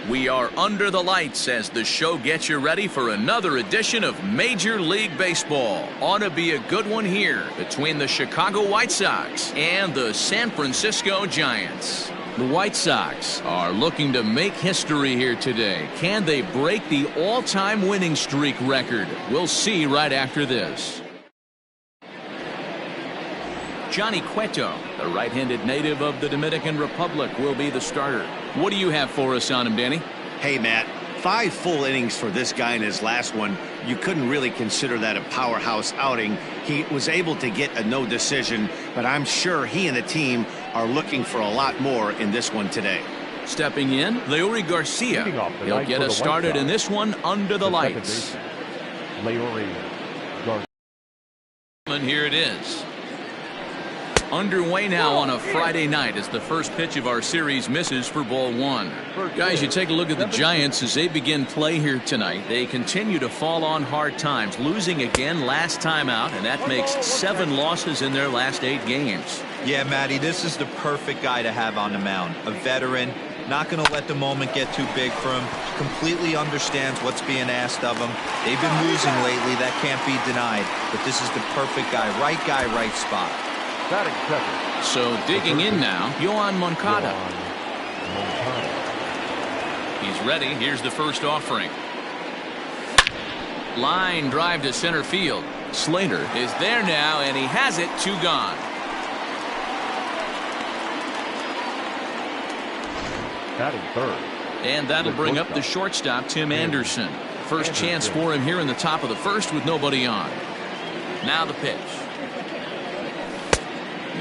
We are under the lights as the show gets you ready for another edition of Major League Baseball. Ought to be a good one here between the Chicago White Sox and the San Francisco Giants. The White Sox are looking to make history here today. Can they break the all-time winning streak record? We'll see right after this. Johnny Cueto, the right-handed native of the Dominican Republic, will be the starter. What do you have for us on him, Danny? Hey, Matt, 5 full innings for this guy in his last one. You couldn't really consider that a powerhouse outing. He was able to get a no decision, but I'm sure he and the team are looking for a lot more in this one today. Stepping in, Leury Garcia. He'll get us started in this one under the lights. Leury Garcia. And here it is. Underway now on a Friday night as the first pitch of our series misses for ball 1. Guys, you take a look at the Giants as they begin play here tonight. They continue to fall on hard times, losing again last time out, and that makes 7 losses in their last 8 games. Yeah, Matty, this is the perfect guy to have on the mound. A veteran, not going to let the moment get too big for him, completely understands what's being asked of him. They've been losing lately, that can't be denied, but this is the perfect guy, right spot. So digging in now, Yohan Moncada. He's ready. Here's the first offering. Line drive to center field. Slater is there now, and he has it. 2 gone. Batting third. And that'll bring up the shortstop, Tim Anderson. First chance for him here in the top of the first with nobody on. Now the pitch.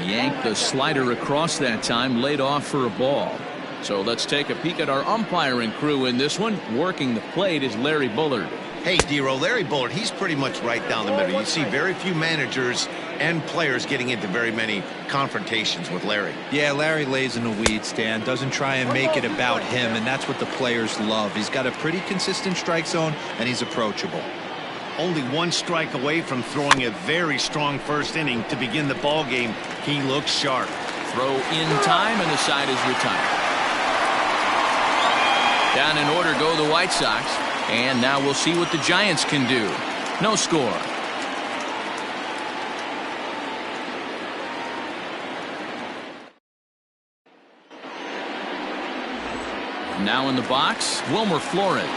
Yanked the slider across that time, laid off for a ball. So let's take a peek at our umpiring crew in this one. Working the plate is Larry Bullard. Hey, D-Row, Larry Bullard, he's pretty much right down the middle. You see very few managers and players getting into very many confrontations with Larry. Yeah, Larry lays in the weeds, Dan. Doesn't try and make it about him, and that's what the players love. He's got a pretty consistent strike zone, and he's approachable. Only 1 strike away from throwing a very strong first inning to begin the ball game. He looks sharp. Throw in time, and the side is retired. Down in order go the White Sox, and now we'll see what the Giants can do. No score. Now in the box, Wilmer Flores.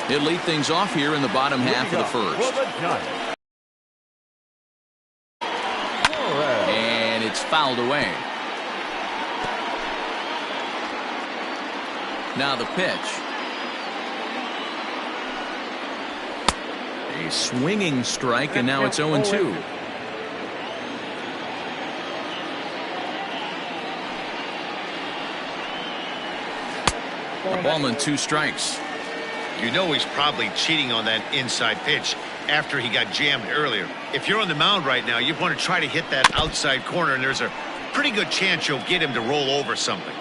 He'll lead things off here in the bottom half of the first. And it's fouled away. Now the pitch. A swinging strike, and now it's 0-2. A ball and 2 strikes. You know he's probably cheating on that inside pitch after he got jammed earlier. If you're on the mound right now, you want to try to hit that outside corner, and there's a pretty good chance you'll get him to roll over something.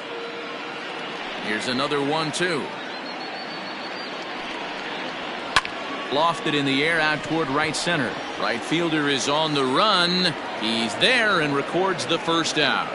Here's another 1-2. Lofted in the air out toward right center. Right fielder is on the run. He's there and records the first out.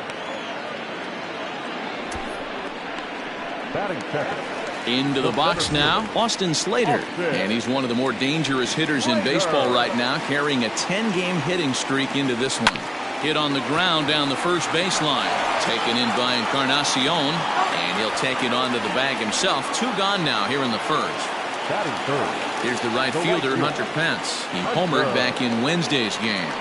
Batting second. Into the box now, Austin Slater. And he's one of the more dangerous hitters in baseball right now, carrying a 10-game hitting streak into this one. Hit on the ground down the first baseline. Taken in by Encarnacion, and he'll take it onto the bag himself. 2 gone now here in the first. Here's the right fielder, Hunter Pence. He homered back in Wednesday's game.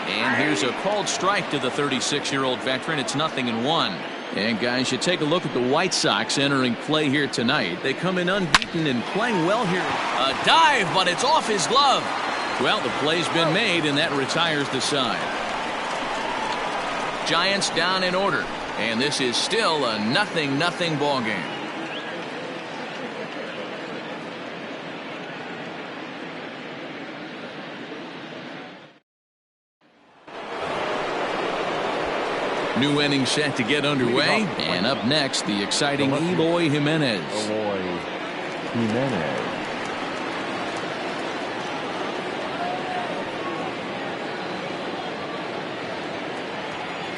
And here's a called strike to the 36-year-old veteran. It's 0-1. And guys, you take a look at the White Sox entering play here tonight. They come in unbeaten and playing well here. A dive, but it's off his glove. Well, the play's been made, and that retires the side. Giants down in order, and this is still a 0-0 ball game. New inning set to get underway, and up next, the exciting Eloy Jimenez.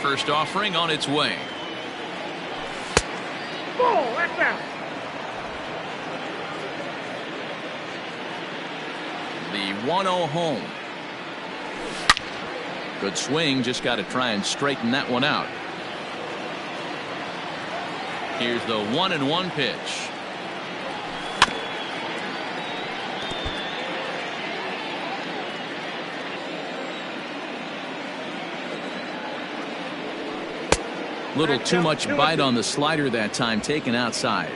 First offering on its way. The 1-0 home. Good swing, just got to try and straighten that one out. Here's the 1-1 pitch. Little too much bite on the slider that time, taken outside.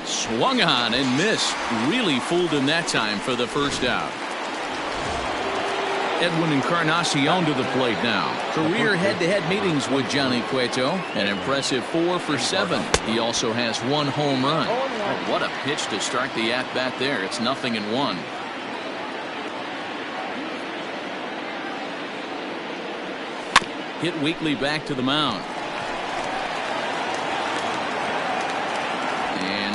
Swung on and missed. Really fooled him that time for the first out. Edwin Encarnacion to the plate now. Career head-to-head meetings with Johnny Cueto. An impressive 4 for 7. He also has 1 home run. What a pitch to start the at-bat there. It's 0-1. Hit weakly back to the mound.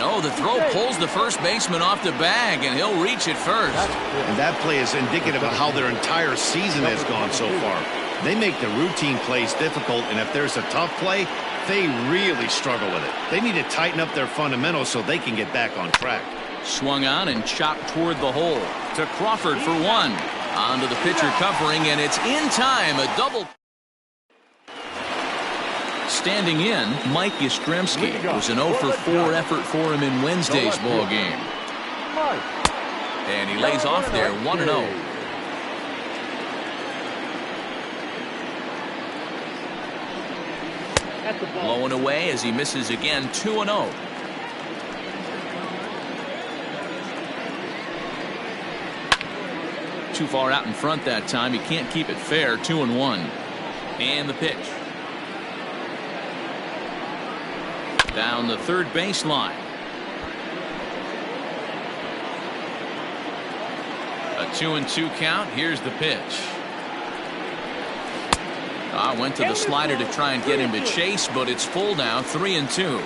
Oh, the throw pulls the first baseman off the bag, and he'll reach it first. And that play is indicative of how their entire season has gone so far. They make the routine plays difficult, and if there's a tough play, they really struggle with it. They need to tighten up their fundamentals so they can get back on track. Swung on and chopped toward the hole. To Crawford for 1. Onto the pitcher covering, and it's in time. A double. Standing in, Mike Yastrzemski. It was an 0 for 4 effort for him in Wednesday's ball game. And he lays off there, 1-0. Blowing away as he misses again, 2-0. Too far out in front that time. He can't keep it fair, 2-1. And the pitch. Down the third baseline. A 2-2 count. Here's the pitch. Went to the slider to try and get him to chase, but it's full now, 3-2.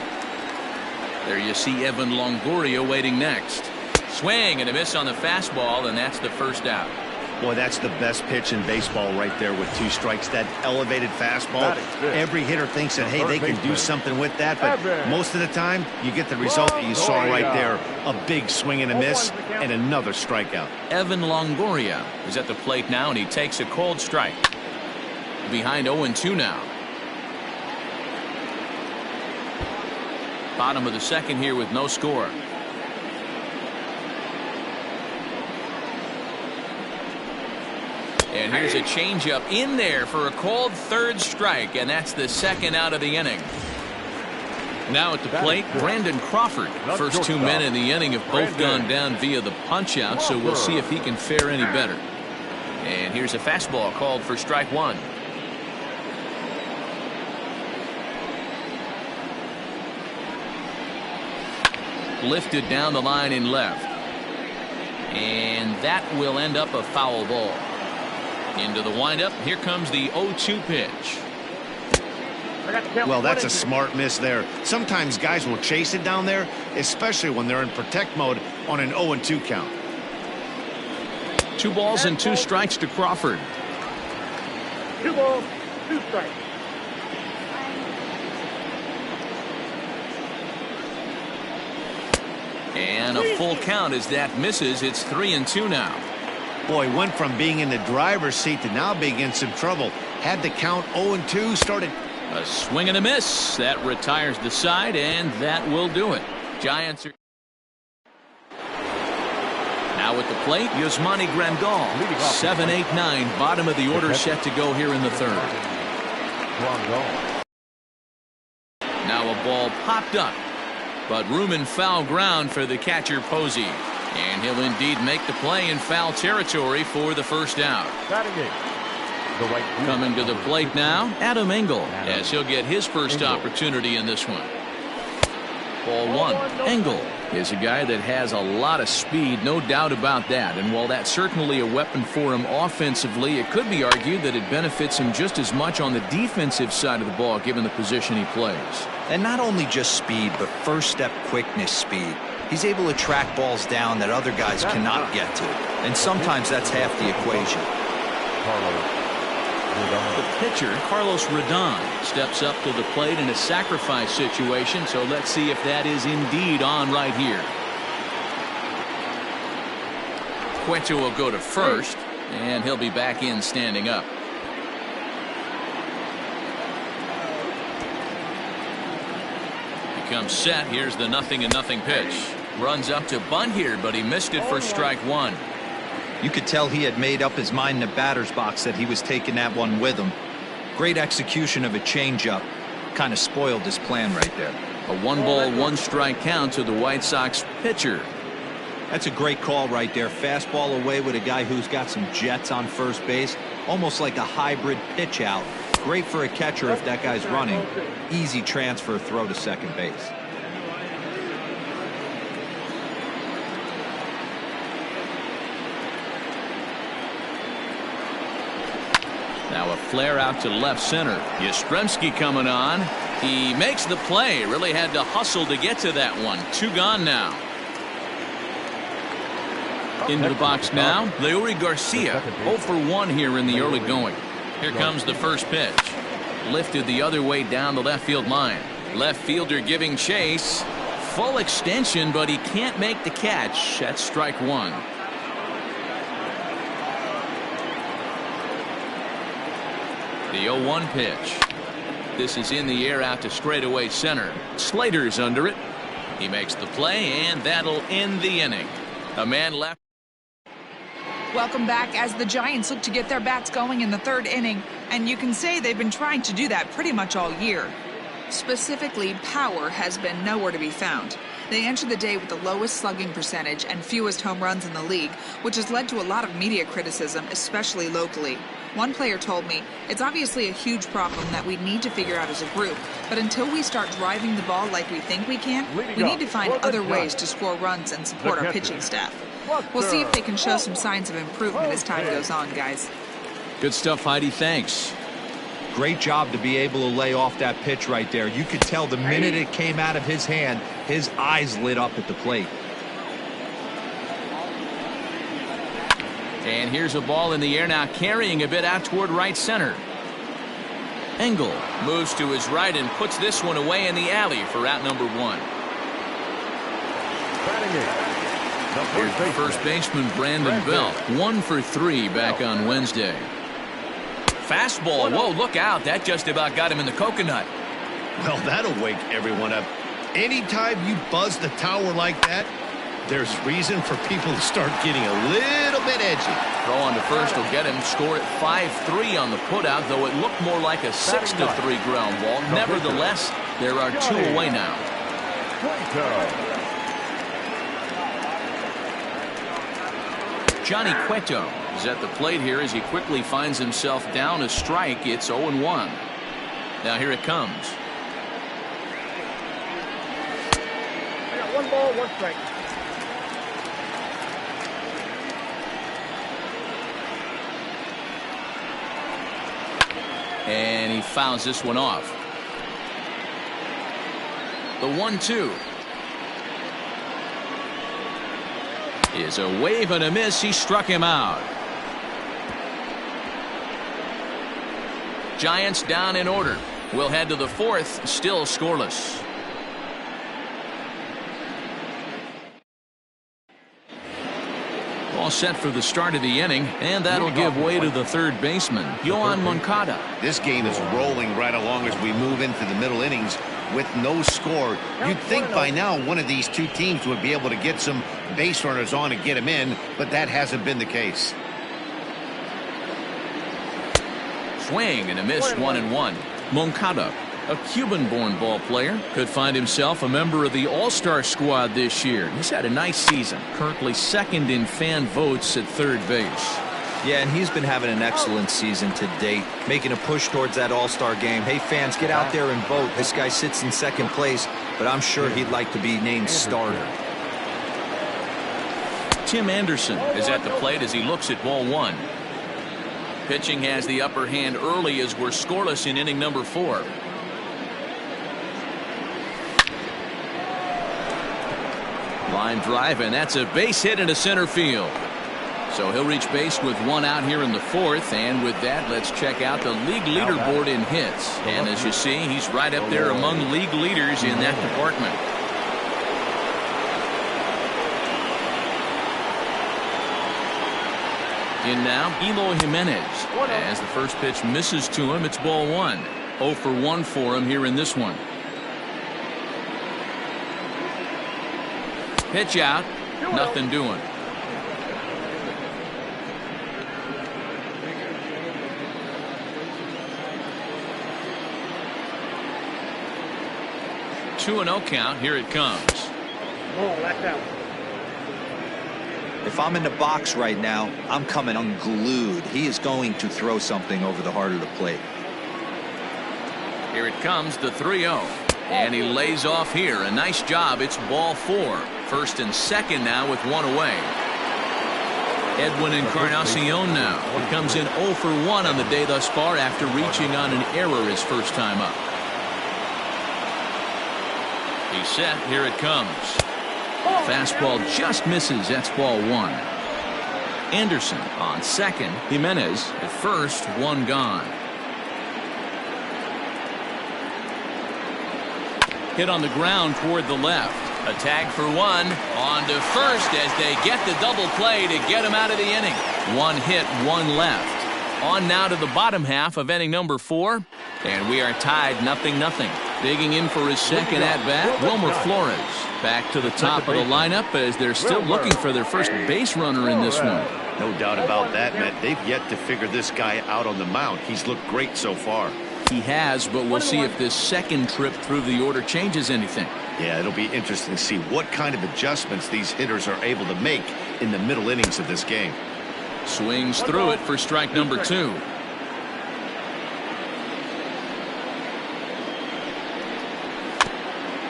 There you see Evan Longoria waiting next. Swing and a miss on the fastball, and that's the first out. Boy, that's the best pitch in baseball right there with 2 strikes. That elevated fastball. Every hitter thinks that, hey, they can do something with that, but most of the time you get the result that you saw right there. A big swing and a miss and another strikeout. Evan Longoria is at the plate now, and he takes a cold strike. Behind 0-2 now. Bottom of the second here with no score. And here's a changeup in there for a called third strike, and that's the second out of the inning. Now at the plate, Brandon Crawford. First 2 men in the inning have both gone down via the punch-out, so we'll see if he can fare any better. And here's a fastball called for strike 1. Lifted down the line in left. And that will end up a foul ball. Into the windup. Here comes the 0-2 pitch. Well, that's a smart miss there. Sometimes guys will chase it down there, especially when they're in protect mode on an 0-2 count. 2 balls and 2 strikes to Crawford. 2 balls, 2 strikes. And a full count as that misses. It's 3-2 now. Boy, went from being in the driver's seat to now being in some trouble. Had the count 0-2, started. A swing and a miss. That retires the side, and that will do it. Giants are now at the plate. Yasmani Grandal. 7-8-9. Bottom of the order set to go here in the third. Now a ball popped up, but room and foul ground for the catcher Posey. And he'll indeed make the play in foul territory for the first out. Coming to the plate now, Adam Engel, as he'll get his first opportunity in this one. Ball 1. Engel is a guy that has a lot of speed, no doubt about that. And while that's certainly a weapon for him offensively, it could be argued that it benefits him just as much on the defensive side of the ball, given the position he plays. And not only just speed, but first step quickness speed. He's able to track balls down that other guys cannot get to. And sometimes that's half the equation. The pitcher, Carlos Rodon, steps up to the plate in a sacrifice situation, so let's see if that is indeed on right here. Cueto will go to first, and he'll be back in standing up. He comes set. Here's the 0-0 pitch. Runs up to bunt here, but he missed it for strike one. You could tell he had made up his mind in the batter's box that he was taking that one with him. Great execution of a changeup. Kind of spoiled his plan right there. A 1-ball, 1-strike count to the White Sox pitcher. That's a great call right there. Fastball away with a guy who's got some jets on first base. Almost like a hybrid pitch out. Great for a catcher if that guy's running. Easy transfer throw to second base. Now a flare out to left center. Yastrzemski coming on. He makes the play. Really had to hustle to get to that one. 2 gone now. Into the box now, Leury Garcia. 0 for 1 here in the early going. Here comes the first pitch. Lifted the other way down the left field line. Left fielder giving chase. Full extension, but he can't make the catch. That's strike one. The 0-1 pitch. This is in the air out to straightaway center. Slater's under it. He makes the play, and that'll end the inning. A man left. Welcome back as the Giants look to get their bats going in the 3rd inning, and you can say they've been trying to do that pretty much all year. Specifically, power has been nowhere to be found. They entered the day with the lowest slugging percentage and fewest home runs in the league, which has led to a lot of media criticism, especially locally. One player told me, it's obviously a huge problem that we need to figure out as a group, but until we start driving the ball like we think we can, we need to find other ways to score runs and support our pitching staff. We'll see if they can show some signs of improvement as time goes on, guys. Good stuff, Heidi. Thanks. Great job to be able to lay off that pitch right there. You could tell the minute it came out of his hand, his eyes lit up at the plate. And here's a ball in the air now, carrying a bit out toward right center. Engel moves to his right and puts this one away in the alley for out number 1. Here's the first baseman, Brandon Belt. 1 for 3 back on Wednesday. Fastball. Whoa, look out. That just about got him in the coconut. Well, that'll wake everyone up. Anytime you buzz the tower like that, there's reason for people to start getting a little bit edgy. Throw on to first will get him. Score at 5-3 on the putout, though it looked more like a 6-3 ground ball. Nevertheless, there are 2 away now. Johnny Cueto is at the plate here as he quickly finds himself down a strike. It's 0-1. Now here it comes. I got 1 ball, 1 strike. And he fouls this one off. The 1-2 is a wave and a miss. He struck him out. Giants down in order. We'll head to the 4th, still scoreless. All set for the start of the inning, and that'll give way to the 3rd baseman, Yoan Moncada. This game is rolling right along as we move into the middle innings with no score. You'd think by now one of these 2 teams would be able to get some base runners on and get them in, but that hasn't been the case. Swing and a miss, 1-1. Moncada, a Cuban-born ball player, could find himself a member of the All-Star squad this year. He's had a nice season. Currently 2nd in fan votes at 3rd base. Yeah, and he's been having an excellent season to date, making a push towards that All-Star game. Hey, fans, get out there and vote. This guy sits in 2nd place, but I'm sure he'd like to be named starter. Tim Anderson is at the plate as he looks at ball 1. Pitching has the upper hand early as we're scoreless in inning number 4. Line drive, and that's a base hit into center field. So he'll reach base with one out here in the fourth, and with that, let's check out the league leaderboard in hits. And as you see, he's right up there among league leaders in that department. In now, Eloy Jimenez. As the first pitch misses to him, it's ball one. 0 for 1 for him here in this one. Pitch out, nothing doing. Two and 0 count. Here it comes. If I'm in the box right now, I'm coming unglued. He is going to throw something over the heart of the plate. Here it comes, the 3-0. And he lays off here. A nice job. It's ball 4. First and second now with one away. Edwin Encarnacion now. He comes in 0 for 1 on the day thus far after reaching on an error his first time up. He's set. Here it comes. Fastball just misses. That's ball 1. Anderson on second. Jimenez at first. One gone. Hit on the ground toward the left. A tag for one. On to first as they get the double play to get him out of the inning. One hit, one left. On now to the bottom half of inning number 4. And we are tied 0-0. Digging in for his second at-bat, Wilmer Flores. Back to the top of the lineup as they're still looking for their first base runner in this one. No doubt about that, Matt. They've yet to figure this guy out on the mound. He's looked great so far. He has, but we'll see if this second trip through the order changes anything. Yeah, it'll be interesting to see what kind of adjustments these hitters are able to make in the middle innings of this game. Swings through it for strike number 2.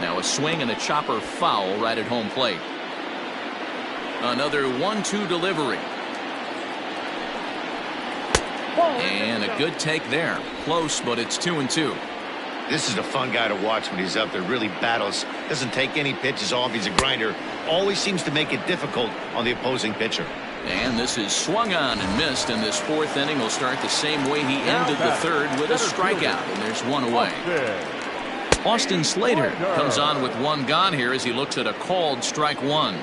Now a swing and a chopper foul right at home plate. Another 1-2 delivery. And a good take there. Close, but it's 2-2. This is a fun guy to watch when he's up there. Really battles. Doesn't take any pitches off. He's a grinder. Always seems to make it difficult on the opposing pitcher. And this is swung on and missed, and this fourth inning will start the same way he ended the third with a strikeout, and there's one away. Austin Slater comes on with one gone here as he looks at a called strike 1.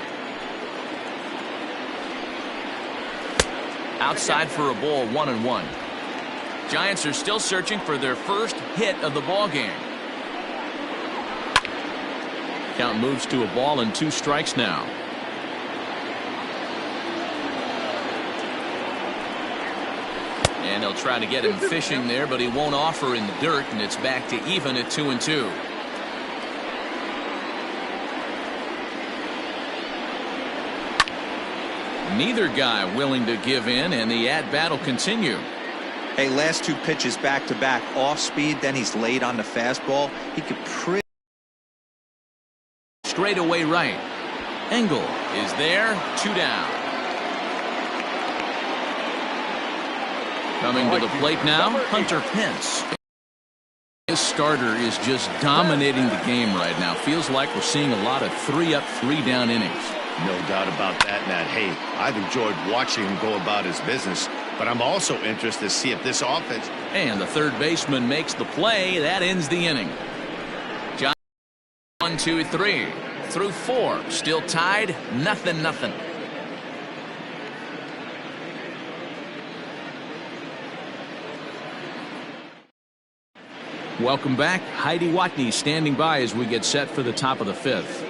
Outside for a ball, 1-1. Giants are still searching for their first hit of the ball game. Count moves to a ball and 2 strikes now. And they'll try to get him fishing there, but he won't offer in the dirt, and it's back to even at 2-2. Neither guy willing to give in, and the at-bat will continue. Hey, last 2 pitches back-to-back off speed, then he's late on the fastball. He could pretty straight away right. Engel is there. 2 down. Coming to the plate now, Hunter Pence. This starter is just dominating the game right now. Feels like we're seeing a lot of 3-up, 3-down innings. No doubt about that, Matt. Hey, I've enjoyed watching him go about his business, but I'm also interested to see if this offense... And the third baseman makes the play. That ends the inning. John 1, 2, 3 through 4. Still tied, 0-0. Welcome back. Heidi Watney standing by as we get set for the top of the 5th.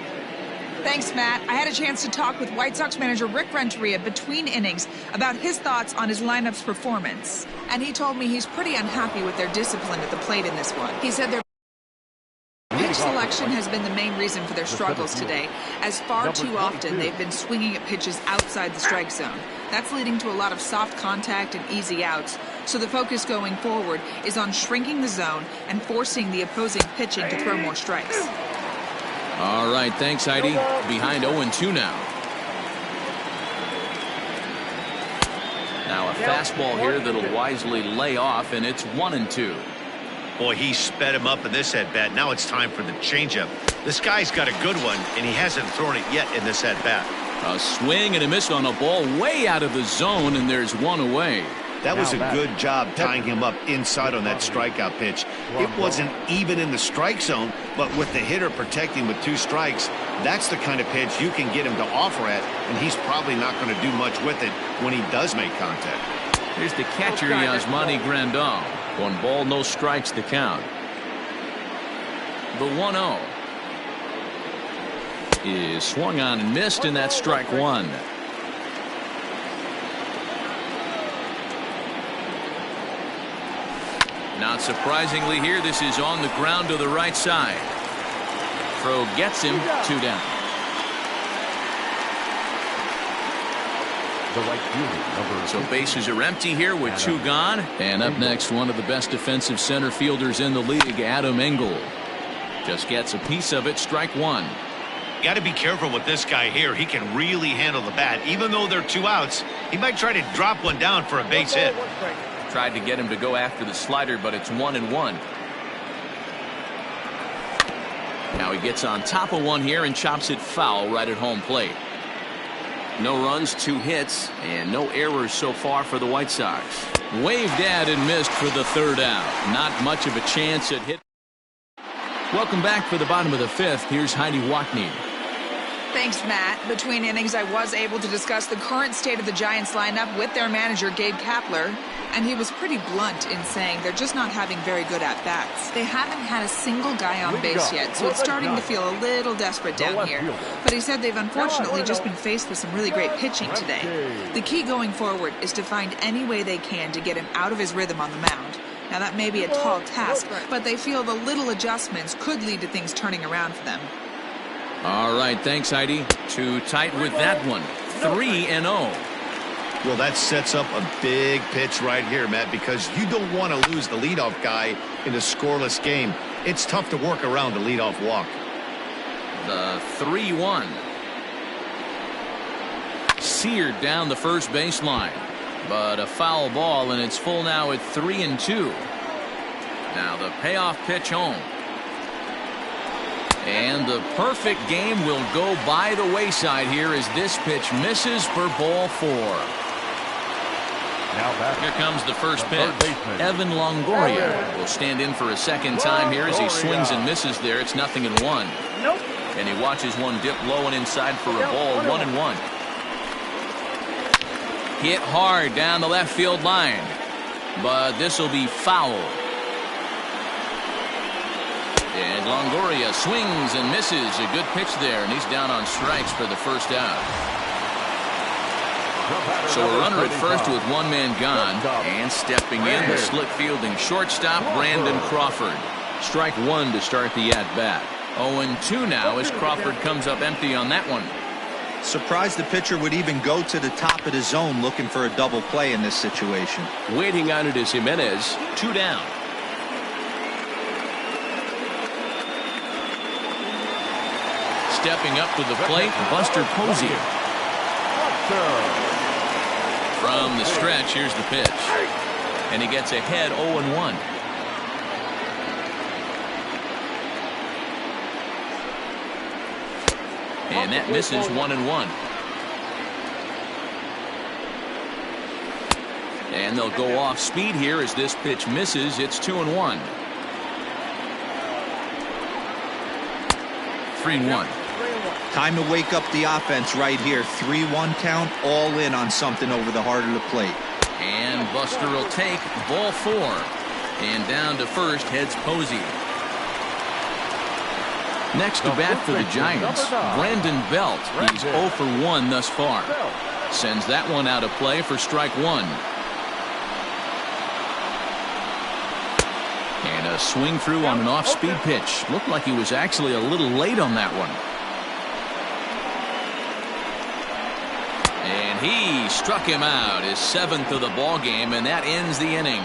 Thanks, Matt. I had a chance to talk with White Sox manager Rick Renteria between innings about his thoughts on his lineup's performance. And he told me he's pretty unhappy with their discipline at the plate in this one. He said their pitch selection has been the main reason for their struggles today, as far too often they've been swinging at pitches outside the strike zone. That's leading to a lot of soft contact and easy outs. So the focus going forward is on shrinking the zone and forcing the opposing pitching to throw more strikes. All right, thanks, Heidi. Behind 0-2 now. Now a fastball here that'll wisely lay off, and it's 1-2. Boy, he sped him up in this at-bat. Now it's time for the changeup. This guy's got a good one, and he hasn't thrown it yet in this at-bat. A swing and a miss on a ball way out of the zone, and there's one away. That was a good job tying him up inside on that strikeout pitch. It wasn't even in the strike zone, but with the hitter protecting with 2 strikes, that's the kind of pitch you can get him to offer at, and he's probably not going to do much with it when he does make contact. Here's the catcher, Yasmani Grandal. 1 ball, no strikes to count. The 1-0 is swung on and missed, and that's strike 1. Not surprisingly here, this is on the ground to the right side. Throw gets him, 2 down. The right fielder, number So bases are empty here with 2 gone. And up next, one of the best defensive center fielders in the league, Adam Engel. Just gets a piece of it, strike 1. Got to be careful with this guy here. He can really handle the bat. Even though they're 2 outs, he might try to drop one down for a base hit. Tried to get him to go after the slider, but it's 1-1. Now he gets on top of one here and chops it foul right at home plate. No runs, 2 hits, and no errors so far for the White Sox. Waved at and missed for the 3rd out. Not much of a chance at hit. Welcome back for the bottom of the 5th. Here's Heidi Watney. Thanks, Matt. Between innings, I was able to discuss the current state of the Giants lineup with their manager, Gabe Kapler, and he was pretty blunt in saying they're just not having very good at-bats. They haven't had a single guy on base yet, so it's starting to feel a little desperate down here. But he said they've unfortunately just been faced with some really great pitching today. The key going forward is to find any way they can to get him out of his rhythm on the mound. Now, that may be a tall task, but they feel the little adjustments could lead to things turning around for them. All right, thanks, Heidi. Too tight with that one. 3-0. Well, that sets up a big pitch right here, Matt, because you don't want to lose the leadoff guy in a scoreless game. It's tough to work around the leadoff walk. The 3-1. Seared down the first baseline. But a foul ball, and it's full now at 3-2. Now the payoff pitch home. And the perfect game will go by the wayside here as this pitch misses for ball 4. Here comes the first pitch. Evan Longoria will stand in for a second time here as he swings and misses there. It's 0-1. And he watches one dip low and inside for a ball. 1-1. Hit hard down the left field line. But this will be foul. And Longoria swings and misses. A good pitch there, and he's down on strikes for the 1st out. So a runner at first with 1 man gone. And stepping in, the slick fielding shortstop, Brandon Crawford. Strike 1 to start the at-bat. 0-2 now as Crawford comes up empty on that one. Surprised the pitcher would even go to the top of the zone looking for a double play in this situation. Waiting on it is Jimenez. 2 down. Stepping up to the plate, Buster Posey. From the stretch, here's the pitch. And he gets ahead 0-1. And that misses 1-1. And they'll go off speed here as this pitch misses. It's 2-1. 3-1. Time to wake up the offense right here. 3-1 count, all in on something over the heart of the plate. And Buster will take ball 4. And down to first heads Posey. Next to bat for the Giants, Brandon Belt. He's 0 for 1 thus far. Sends that one out of play for strike 1. And a swing through on an off-speed pitch. Looked like he was actually a little late on that one. And he struck him out, his 7th of the ball game, and that ends the inning.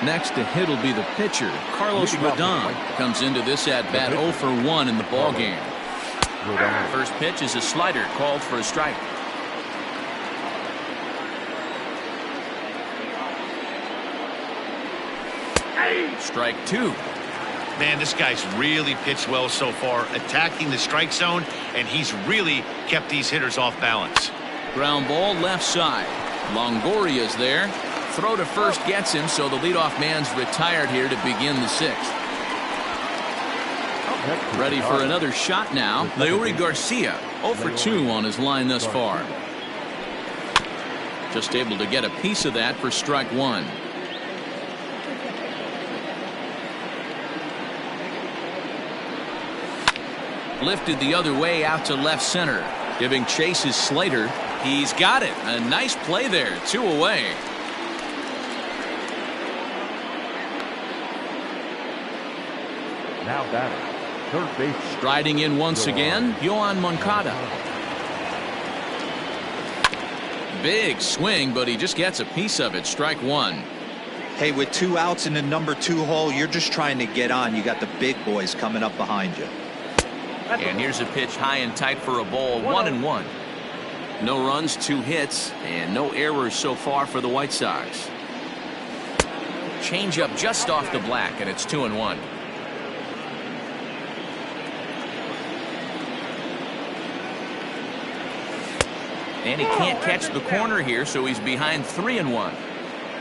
Next to hit will be the pitcher, Carlos Rodon. Comes into this at-bat 0 for 1 in the ball game. First pitch is a slider called for a strike. Strike 2. Man, this guy's really pitched well so far, attacking the strike zone, and he's really kept these hitters off balance. Ground ball left side. Longoria's there. Throw to first gets him, so the leadoff man's retired here to begin the sixth. Ready for another shot now. Leury Garcia, 0 for 2 on his line thus far. Just able to get a piece of that for strike one. Lifted the other way out to left center. Giving chase is Slater. He's got it. A nice play there. 2 away. Now batting, third base. Striding in once again, Yohan Moncada. Big swing, but he just gets a piece of it. Strike one. Hey, with 2 outs in the number 2 hole, you're just trying to get on. You got the big boys coming up behind you. And here's a pitch high and tight for a ball. 1-1. No runs, 2 hits, and no errors so far for the White Sox. Change up just off the black, and it's 2-1. And he can't catch the corner here, so he's behind 3-1.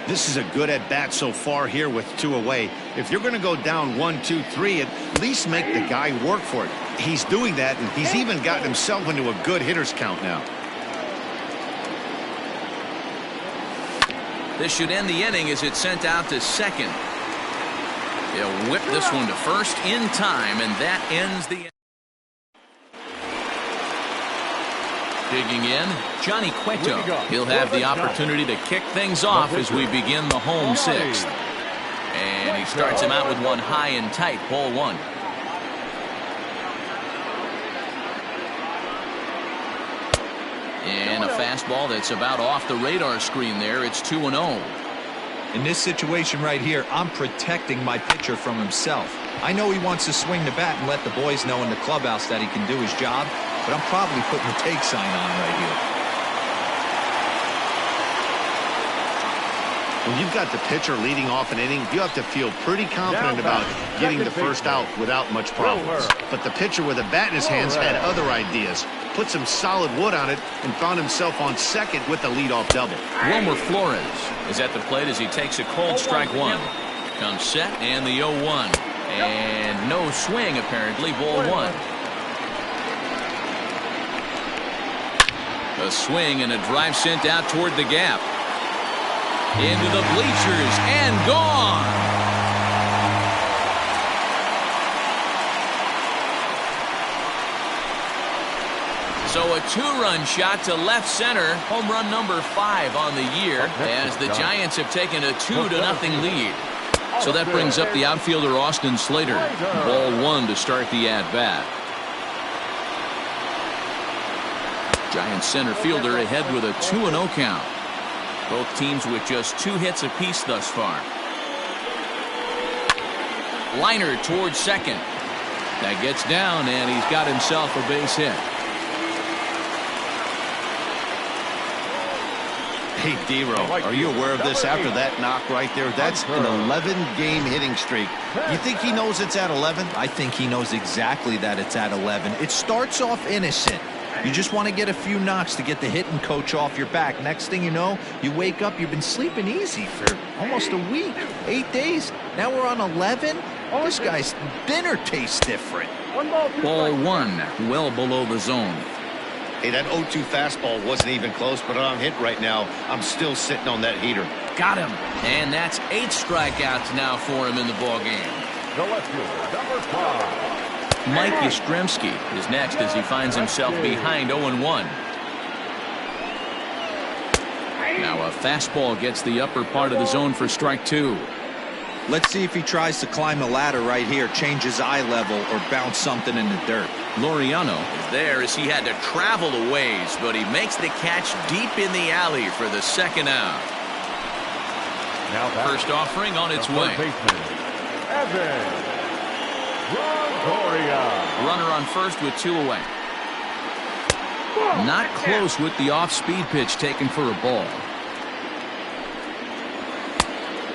This is a good at bat so far here with 2 away. If you're going to go down 1, 2, 3, at least make the guy work for it. He's doing that, and he's even gotten himself into a good hitter's count now. This should end the inning as it's sent out to second. He'll whip this one to first in time, and that ends the inning. Digging in, Johnny Cueto. He'll have the opportunity to kick things off as we begin the home sixth. And he starts him out with one high and tight, ball 1. And a fastball that's about off the radar screen there. It's 2-0. In this situation right here, I'm protecting my pitcher from himself. I know he wants to swing the bat and let the boys know in the clubhouse that he can do his job, but I'm probably putting the take sign on right here. When you've got the pitcher leading off an inning, you have to feel pretty confident about getting the first out without much problems. But the pitcher with a bat in his hands had other ideas. Put some solid wood on it and found himself on second with the leadoff double. Wilmer Flores is at the plate as he takes a cold strike one. Comes set and the 0-1. And no swing apparently, ball 1. A swing and a drive sent out toward the gap. Into the bleachers and gone. So a 2-run shot to left center. Home run number 5 on the year as the Giants have taken a 2-0 lead. So that brings up the outfielder Austin Slater. Ball 1 to start the at-bat. Giants center fielder ahead with a 2-0 count. Both teams with just 2 hits apiece thus far. Liner towards second. That gets down, and he's got himself a base hit. Hey, D-Row, are you aware of this after that knock right there? That's an 11-game hitting streak. You think he knows it's at 11? I think he knows exactly that it's at 11. It starts off innocent. You just want to get a few knocks to get the hitting coach off your back. Next thing you know, you wake up, you've been sleeping easy for almost a week, 8 days. Now we're on 11. This guy's dinner tastes different. Ball 1, well below the zone. Hey, that 0-2 fastball wasn't even close, but on hit right now, I'm still sitting on that heater. Got him. And that's 8 strikeouts now for him in the ballgame. The left fielder, number 5. Mike Yastrzemski is next as he finds himself behind 0-1. Now a fastball gets the upper part of the zone for strike 2. Let's see if he tries to climb the ladder right here, change his eye level, or bounce something in the dirt. Laureano is there as he had to travel a ways, but he makes the catch deep in the alley for the second out. Now first offering on its way. Runner on first with 2 away. Not close with the off-speed pitch taken for a ball.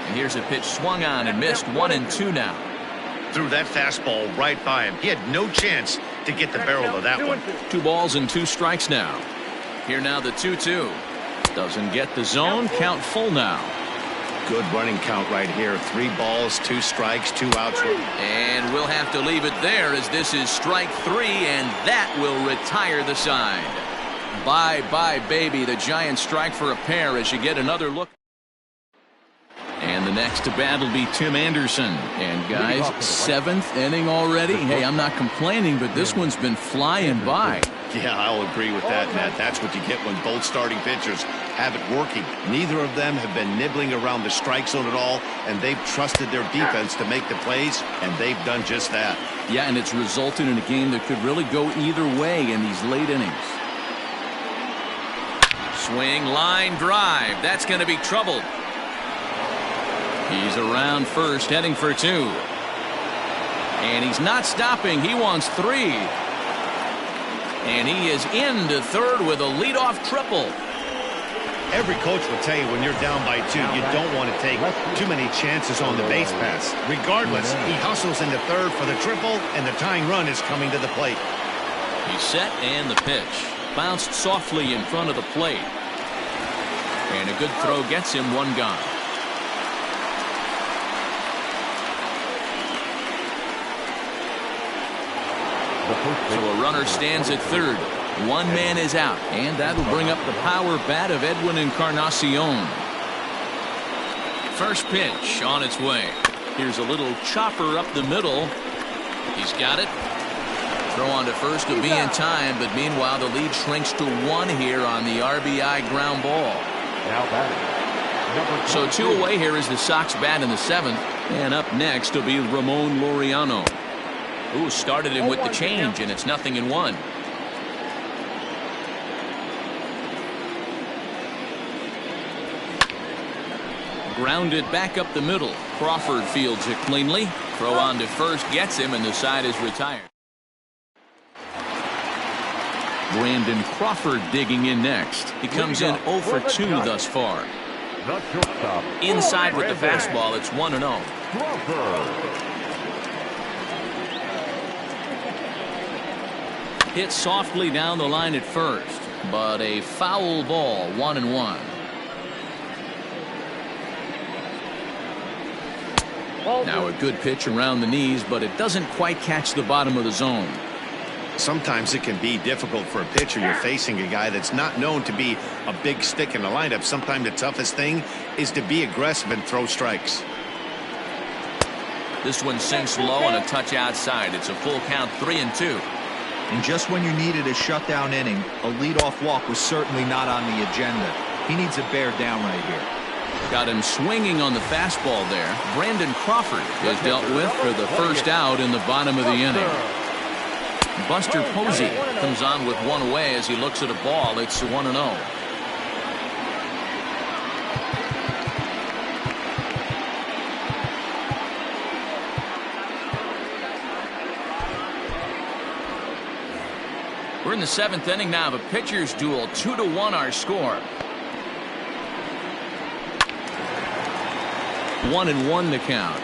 And here's a pitch swung on and missed. 1-2 now. threw that fastball right by him. He had no chance to get the barrel of that one. 2 balls and 2 strikes now. Here now the 2-2. Doesn't get the zone. Count full now. Good running count right here. 3 balls, 2 strikes, 2 outs. And we'll have to leave it there as this is strike 3, and that will retire the side. Bye-bye, baby. The Giants strike for a pair as you get another look. And the next to bat will be Tim Anderson. And guys, 7th inning already. Hey, I'm not complaining, but this one's been flying by. Yeah, I'll agree with that, Matt. That's what you get when both starting pitchers have it working. Neither of them have been nibbling around the strike zone at all, and they've trusted their defense to make the plays, and they've done just that. Yeah, and it's resulted in a game that could really go either way in these late innings. Swing, line, drive. That's going to be troubled. He's around first, heading for 2. And he's not stopping. He wants 3. And he is into third with a leadoff triple. Every coach will tell you when you're down by 2, you don't want to take too many chances on the base pass. Regardless, he hustles into third for the triple, and the tying run is coming to the plate. He's set, and the pitch. Bounced softly in front of the plate. And a good throw gets him 1 gone. So a runner stands at third. 1 man is out, and that'll bring up the power bat of Edwin Encarnacion. First pitch on its way. Here's a little chopper up the middle. He's got it. Throw on to first to be in time, but meanwhile the lead shrinks to 1 here on the RBI ground ball. Now batting. So 2 away here is the Sox bat in the 7th, and up next will be Ramon Laureano, who started him with the change, and it's 0-1. Grounded back up the middle. Crawford fields it cleanly. Throw on to first gets him, and the side is retired. Brandon Crawford digging in next. He comes in 0 for 2 thus far. Inside with the fastball, it's 1-0. Hit softly down the line at first, but a foul ball, 1-1. Now a good pitch around the knees, but it doesn't quite catch the bottom of the zone. Sometimes it can be difficult for a pitcher. You're facing a guy that's not known to be a big stick in the lineup. Sometimes the toughest thing is to be aggressive and throw strikes. This one sinks low and a touch outside. It's a full count, 3-2. And just when you needed a shutdown inning, a leadoff walk was certainly not on the agenda. He needs a bear down right here. Got him swinging on the fastball there. Brandon Crawford is dealt with for the first out in the bottom of the inning. Buster Posey comes on with 1 away as he looks at a ball. It's 1-0. We're in the 7th inning now of a pitcher's duel. 2-1 our score. 1-1 the count.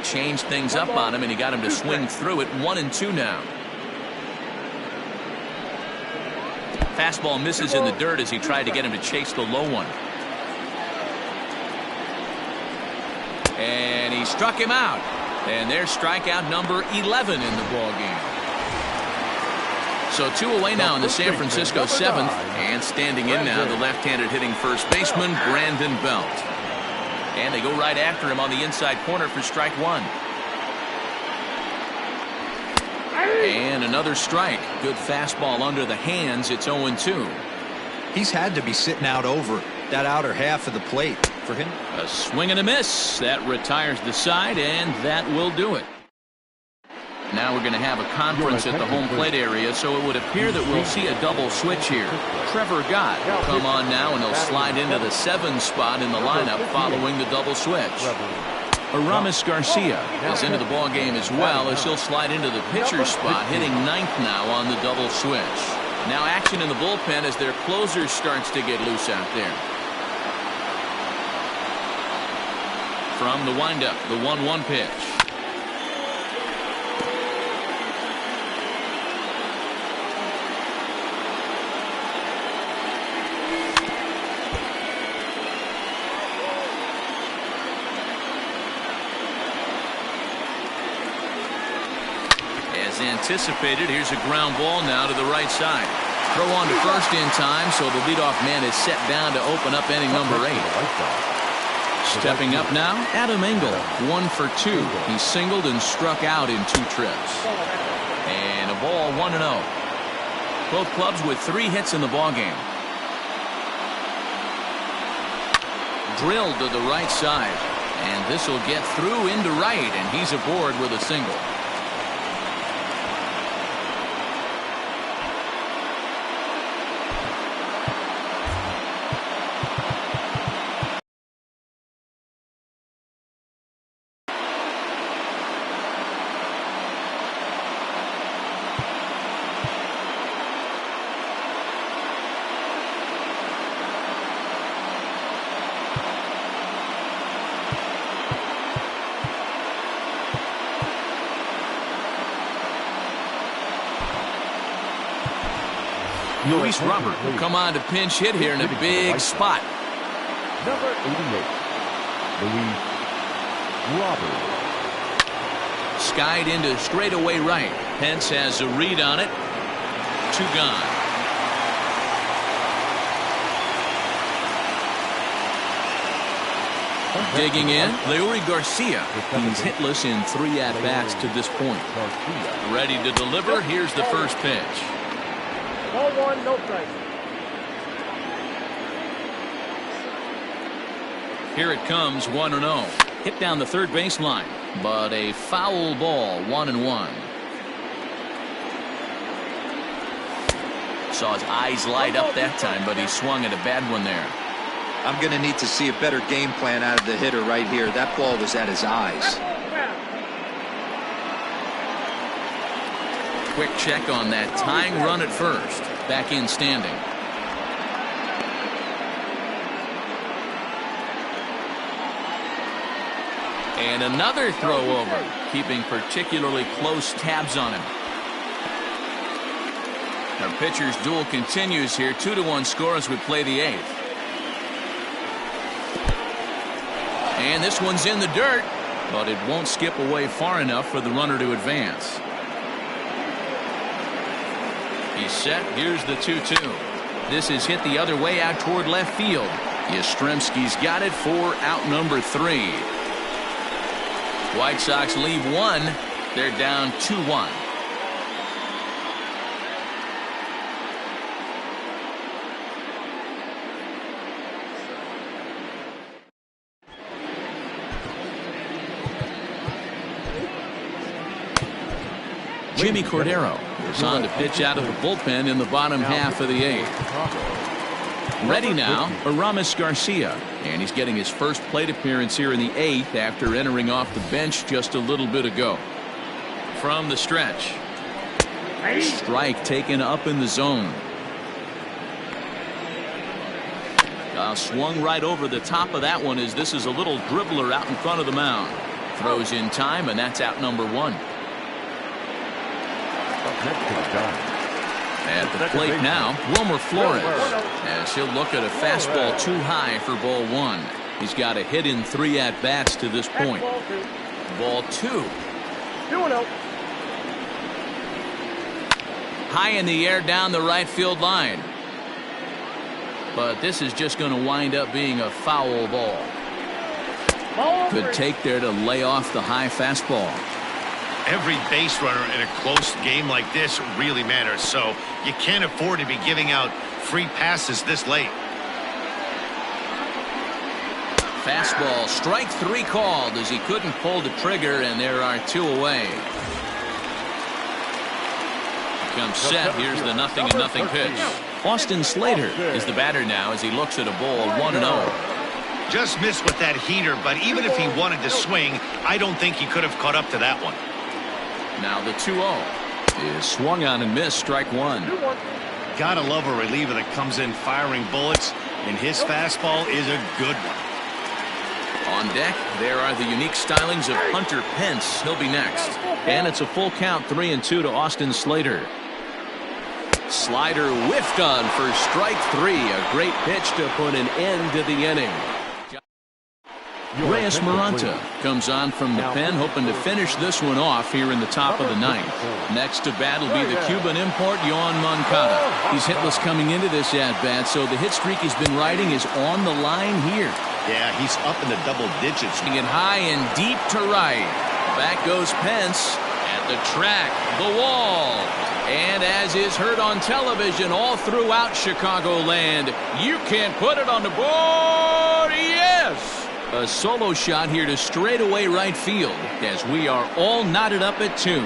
Changed things up on him, and he got him to swing through it. 1-2 now. Fastball misses in the dirt as he tried to get him to chase the low one. And he struck him out. And there's strikeout number 11 in the ball game. So 2 away now in the San Francisco 7th. And standing in now, the left-handed hitting first baseman, Brandon Belt. And they go right after him on the inside corner for strike 1. And another strike. Good fastball under the hands. It's 0-2. He's had to be sitting out over that outer half of the plate for him. A swing and a miss. That retires the side, and that will do it. Now we're going to have a conference at the home plate area, so it would appear that we'll see a double switch here. Trevor Gott will come on now, and he'll slide into the 7 spot in the lineup following the double switch. Aramis Garcia is into the ball game as well, as he'll slide into the pitcher's spot, hitting 9th now on the double switch. Now action in the bullpen as their closer starts to get loose out there. From the windup, the 1-1 pitch. As anticipated, here's a ground ball now to the right side. Throw on to first in time, so the leadoff man is set down to open up inning number 8. Stepping up now, Adam Engel, 1 for 2. He singled and struck out in 2 trips. And a ball, 1-0. Both clubs with 3 hits in the ballgame. Drilled to the right side. And this will get through into right, and he's aboard with a single. Luis Robert will come on to pinch hit here in a big spot. Number 88, Luis Robert. Skied into straightaway right. Pence has a read on it. 2 gone. Digging in, Leury Garcia. He's hitless in 3 at-bats to this point. Ready to deliver. Here's the first pitch. Ball 1, no strike. Here it comes, 1-0. Hit down the third baseline, but a foul ball, 1-1. Saw his eyes light up that time, but he swung at a bad one there. I'm going to need to see a better game plan out of the hitter right here. That ball was at his eyes. Quick check on that tying run at first. Back in standing. And another throw over, keeping particularly close tabs on him. Our pitcher's duel continues here. 2-1 score as we play the 8th. And this one's in the dirt, but it won't skip away far enough for the runner to advance. He's set. Here's the 2-2. This is hit the other way out toward left field. Yastrzemski's got it for out number 3. White Sox leave 1. They're down 2-1. Jimmy Cordero is on to pitch out of the bullpen in the bottom half of the 8th. Ready now, Aramis Garcia, and he's getting his first plate appearance here in the 8th after entering off the bench just a little bit ago. From the stretch, strike taken up in the zone. Swung right over the top of that one as this is a little dribbler out in front of the mound. Throws in time, and that's out number 1. At the plate now, Wilmer Flores, as he'll look at a fastball too high for ball 1. He's got a hit in 3 at-bats to this point. Ball 2. 2-0. High in the air down the right field line. But this is just going to wind up being a foul ball. Good take there to lay off the high fastball. Every base runner in a close game like this really matters, so you can't afford to be giving out free passes this late. Fastball, strike 3 called as he couldn't pull the trigger, and there are 2 away. Comes set. Here's the 0-0 pitch. Austin Slater is the batter now as he looks at a ball 1-0. Just missed with that heater, but even if he wanted to swing, I don't think he could have caught up to that one. Now the 2-0 is swung on and missed, strike 1. gotta love a reliever that comes in firing bullets, and his fastball is a good one. On deck, there are the unique stylings of Hunter Pence. He'll be next. And it's a full count, 3-2 to Austin Slater. Slider whiffed on for strike 3. A great pitch to put an end to the inning. Reyes Maranta comes on from the pen, hoping to finish this one off here in the top of the ninth. Next to bat will be the Cuban import, Yoan Moncada. He's hitless coming into this at-bat, so the hit streak he's been riding is on the line here. Yeah, he's up in the double digits. Swinging high and deep to right. Back goes Pence at the track, the wall. And as is heard on television all throughout Chicagoland, you can't put it on the board. Yes! A solo shot here to straightaway right field as we are all knotted up at 2.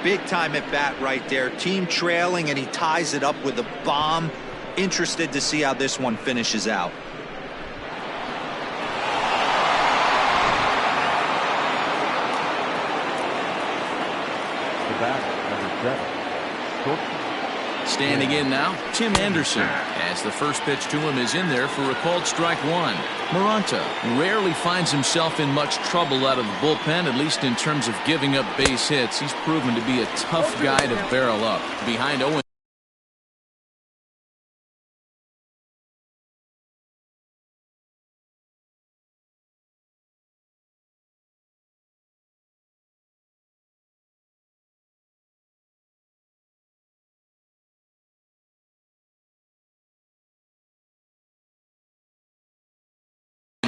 Big time at bat right there. Team trailing, and he ties it up with a bomb. Interested to see how this one finishes out. Standing in now, Tim Anderson, as the first pitch to him is in there for a called strike 1. Maranta rarely finds himself in much trouble out of the bullpen, at least in terms of giving up base hits. He's proven to be a tough guy to barrel up. Behind Owen.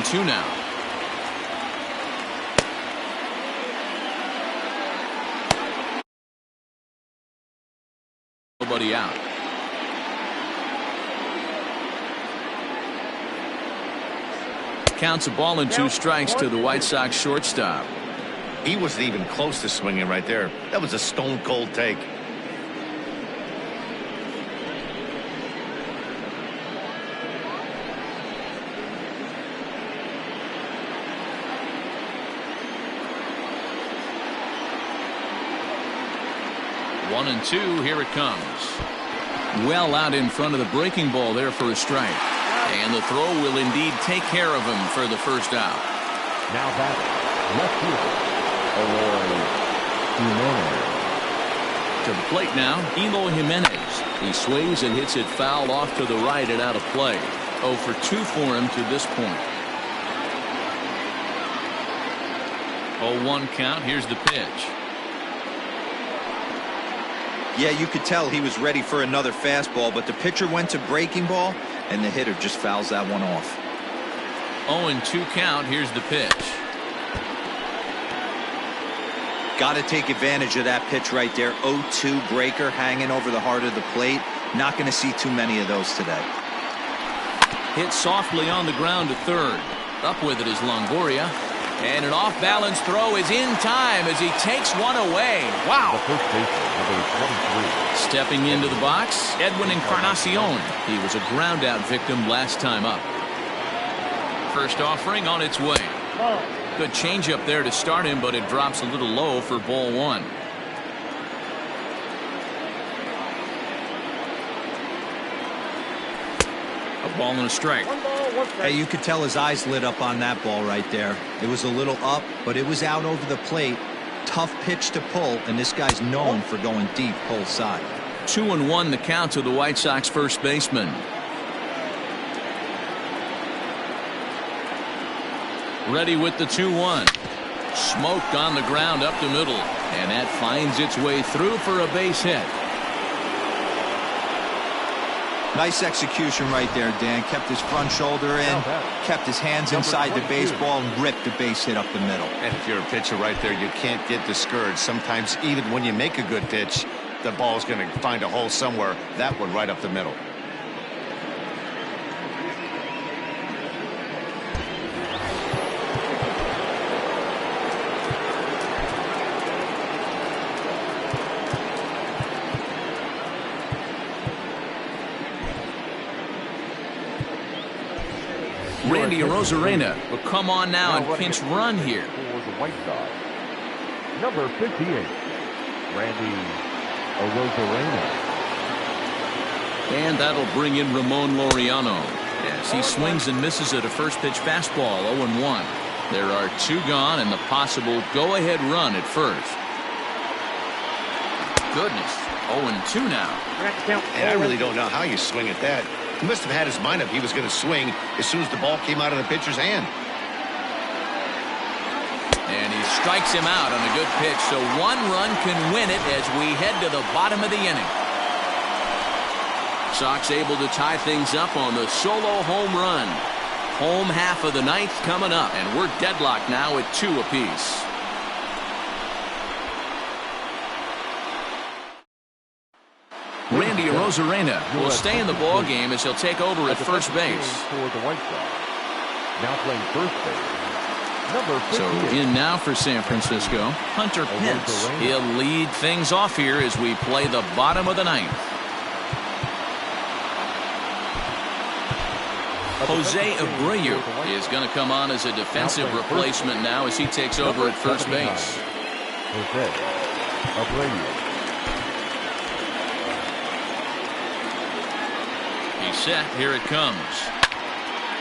Two now. Nobody out. Counts a ball and 2 strikes to the White Sox shortstop. He wasn't even close to swinging right there. That was a stone cold take. One and 2, here it comes. Well out in front of the breaking ball there for a strike. And the throw will indeed take care of him for the first out. Now batting, left fielder, Eloy Jimenez. To the plate now, Eloy Jimenez. He swings and hits it foul off to the right and out of play. 0 for 2 for him to this point. 0-1 count, here's the pitch. Yeah, you could tell he was ready for another fastball, but the pitcher went to breaking ball, and the hitter just fouls that one off. 0-2 count. Here's the pitch. Got to take advantage of that pitch right there. 0-2 breaker hanging over the heart of the plate. Not going to see too many of those today. Hit softly on the ground to third. Up with it is Longoria. And an off-balance throw is in time as he takes one away. Wow. The first baseman, number 23. Stepping into the box, Edwin Encarnacion. He was a ground-out victim last time up. First offering on its way. Good changeup there to start him, but it drops a little low for ball 1. A ball and a strike. Hey, you could tell his eyes lit up on that ball right there. It was a little up, but it was out over the plate. Tough pitch to pull, and this guy's known for going deep pull side. 2-1 the count to the White Sox first baseman. Ready with the 2-1. Smoked on the ground up the middle, and that finds its way through for a base hit. Nice execution right there, Dan. Kept his front shoulder in, kept his hands inside the baseball, and ripped the base hit up the middle. And if you're a pitcher right there, you can't get discouraged. Sometimes even when you make a good pitch, the ball's going to find a hole somewhere. That one right up the middle. Randy Arozarena will come on now and pinch run here. For the White Sox, number 58, Randy Arozarena. And that'll bring in Ramon Laureano as he swings and misses at a first pitch fastball. 0-1. There are 2 gone and the possible go-ahead run at first. Goodness, 0-2 now. And I really don't know how you swing at that. He must have had his mind up he was going to swing as soon as the ball came out of the pitcher's hand. And he strikes him out on a good pitch, so 1 run can win it as we head to the bottom of the inning. Sox able to tie things up on the solo home run. Home half of the ninth coming up, and we're deadlocked now at 2 apiece. Randy Arozarena will stay in the ball game as he'll take over at first base. For the White Sox, now playing first base, number 58. So in now for San Francisco, Hunter Pence. He'll lead things off here as we play the bottom of the ninth. Jose Abreu is going to come on as a defensive replacement now as he takes over at first base. Jose Abreu. He's set. Here it comes.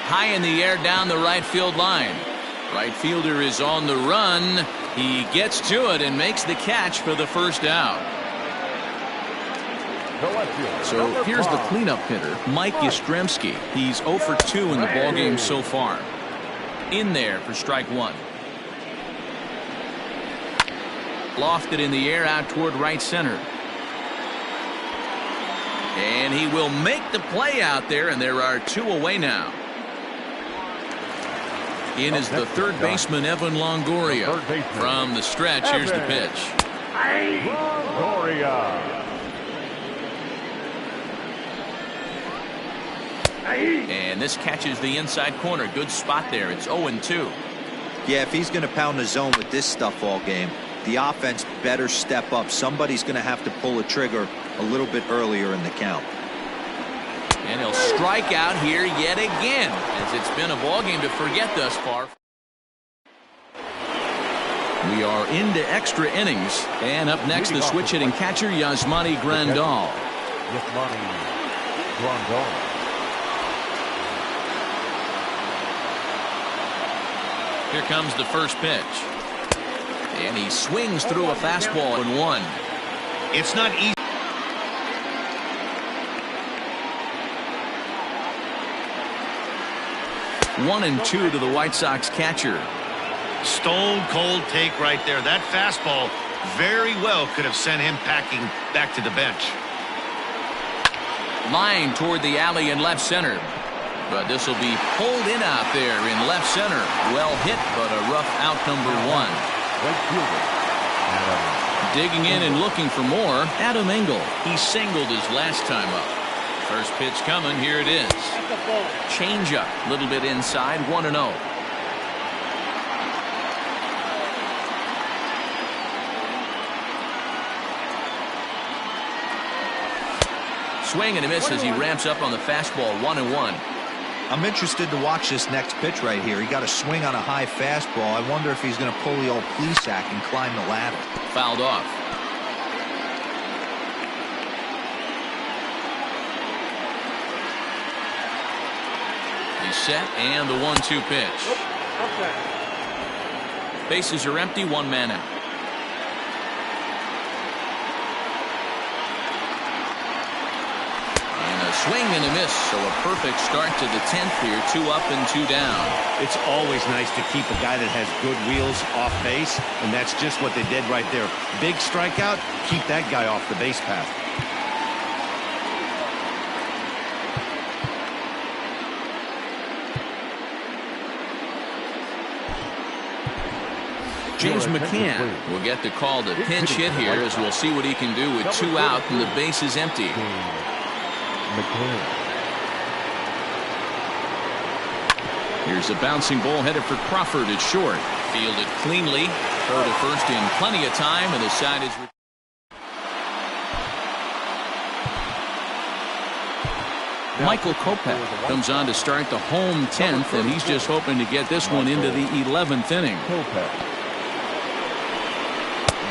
High in the air down the right field line. Right fielder is on the run. He gets to it and makes the catch for the first out. So here's the cleanup hitter, Mike Yastrzemski. He's 0 for 2 in the ballgame so far. In there for strike 1. Lofted in the air out toward right center. And he will make the play out there, and there are 2 away now. In is the third baseman, Evan Longoria. From the stretch, here's the pitch. Longoria. And this catches the inside corner. Good spot there. It's 0-2. Yeah, if he's going to pound the zone with this stuff all game, the offense better step up. Somebody's going to have to pull a trigger a little bit earlier in the count. And he'll strike out here yet again, as it's been a ball game to forget thus far. We are into extra innings, and up next the switch hitting catcher Yasmani Grandal. Yasmani Grandal. Here comes the first pitch. And he swings through a fastball in 1. It's not easy. One and 2 to the White Sox catcher. Stone cold take right there. That fastball very well could have sent him packing back to the bench. Line toward the alley in left center. But this will be pulled in out there in left center. Well hit, but a rough out number 1. Right fielder, Adam. Digging in and looking for more, Adam Engel. He singled his last time up. First pitch coming. Here it is. Change up. A little bit inside. 1-0. Swing and a miss as he ramps up on the fastball. 1-1. I'm interested to watch this next pitch right here. He got a swing on a high fastball. I wonder if he's going to pull the old Plesac and climb the ladder. Fouled off. He's set, and the 1-2 pitch. Bases are empty, 1 man out. Swing and a miss, so a perfect start to the 10th here. 2 up and 2 down. It's always nice to keep a guy that has good wheels off base, and that's just what they did right there. Big strikeout, keep that guy off the base path. James McCann will get the call to pinch hit here, as we'll see what he can do with 2 out and the base is empty. Here's a bouncing ball headed for Crawford at short. Fielded cleanly. Throw to first in plenty of time, and the side is. Michael Kopech comes on to start the home 10th, and he's just hoping to get this one into the 11th inning.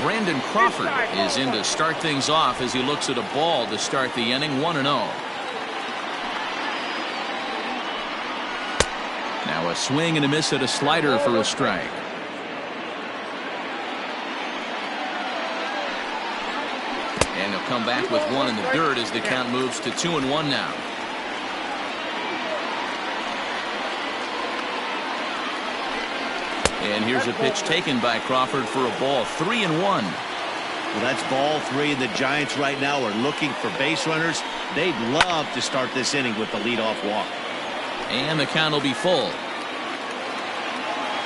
Brandon Crawford is in to start things off as he looks at a ball to start the inning. 1-0. Now a swing and a miss at a slider for a strike. And he'll come back with one in the dirt as the count moves to 2-1 now. And here's a pitch taken by Crawford for a ball. 3-1. Well, that's ball 3, and the Giants right now are looking for base runners. They'd love to start this inning with the leadoff walk. And the count will be full.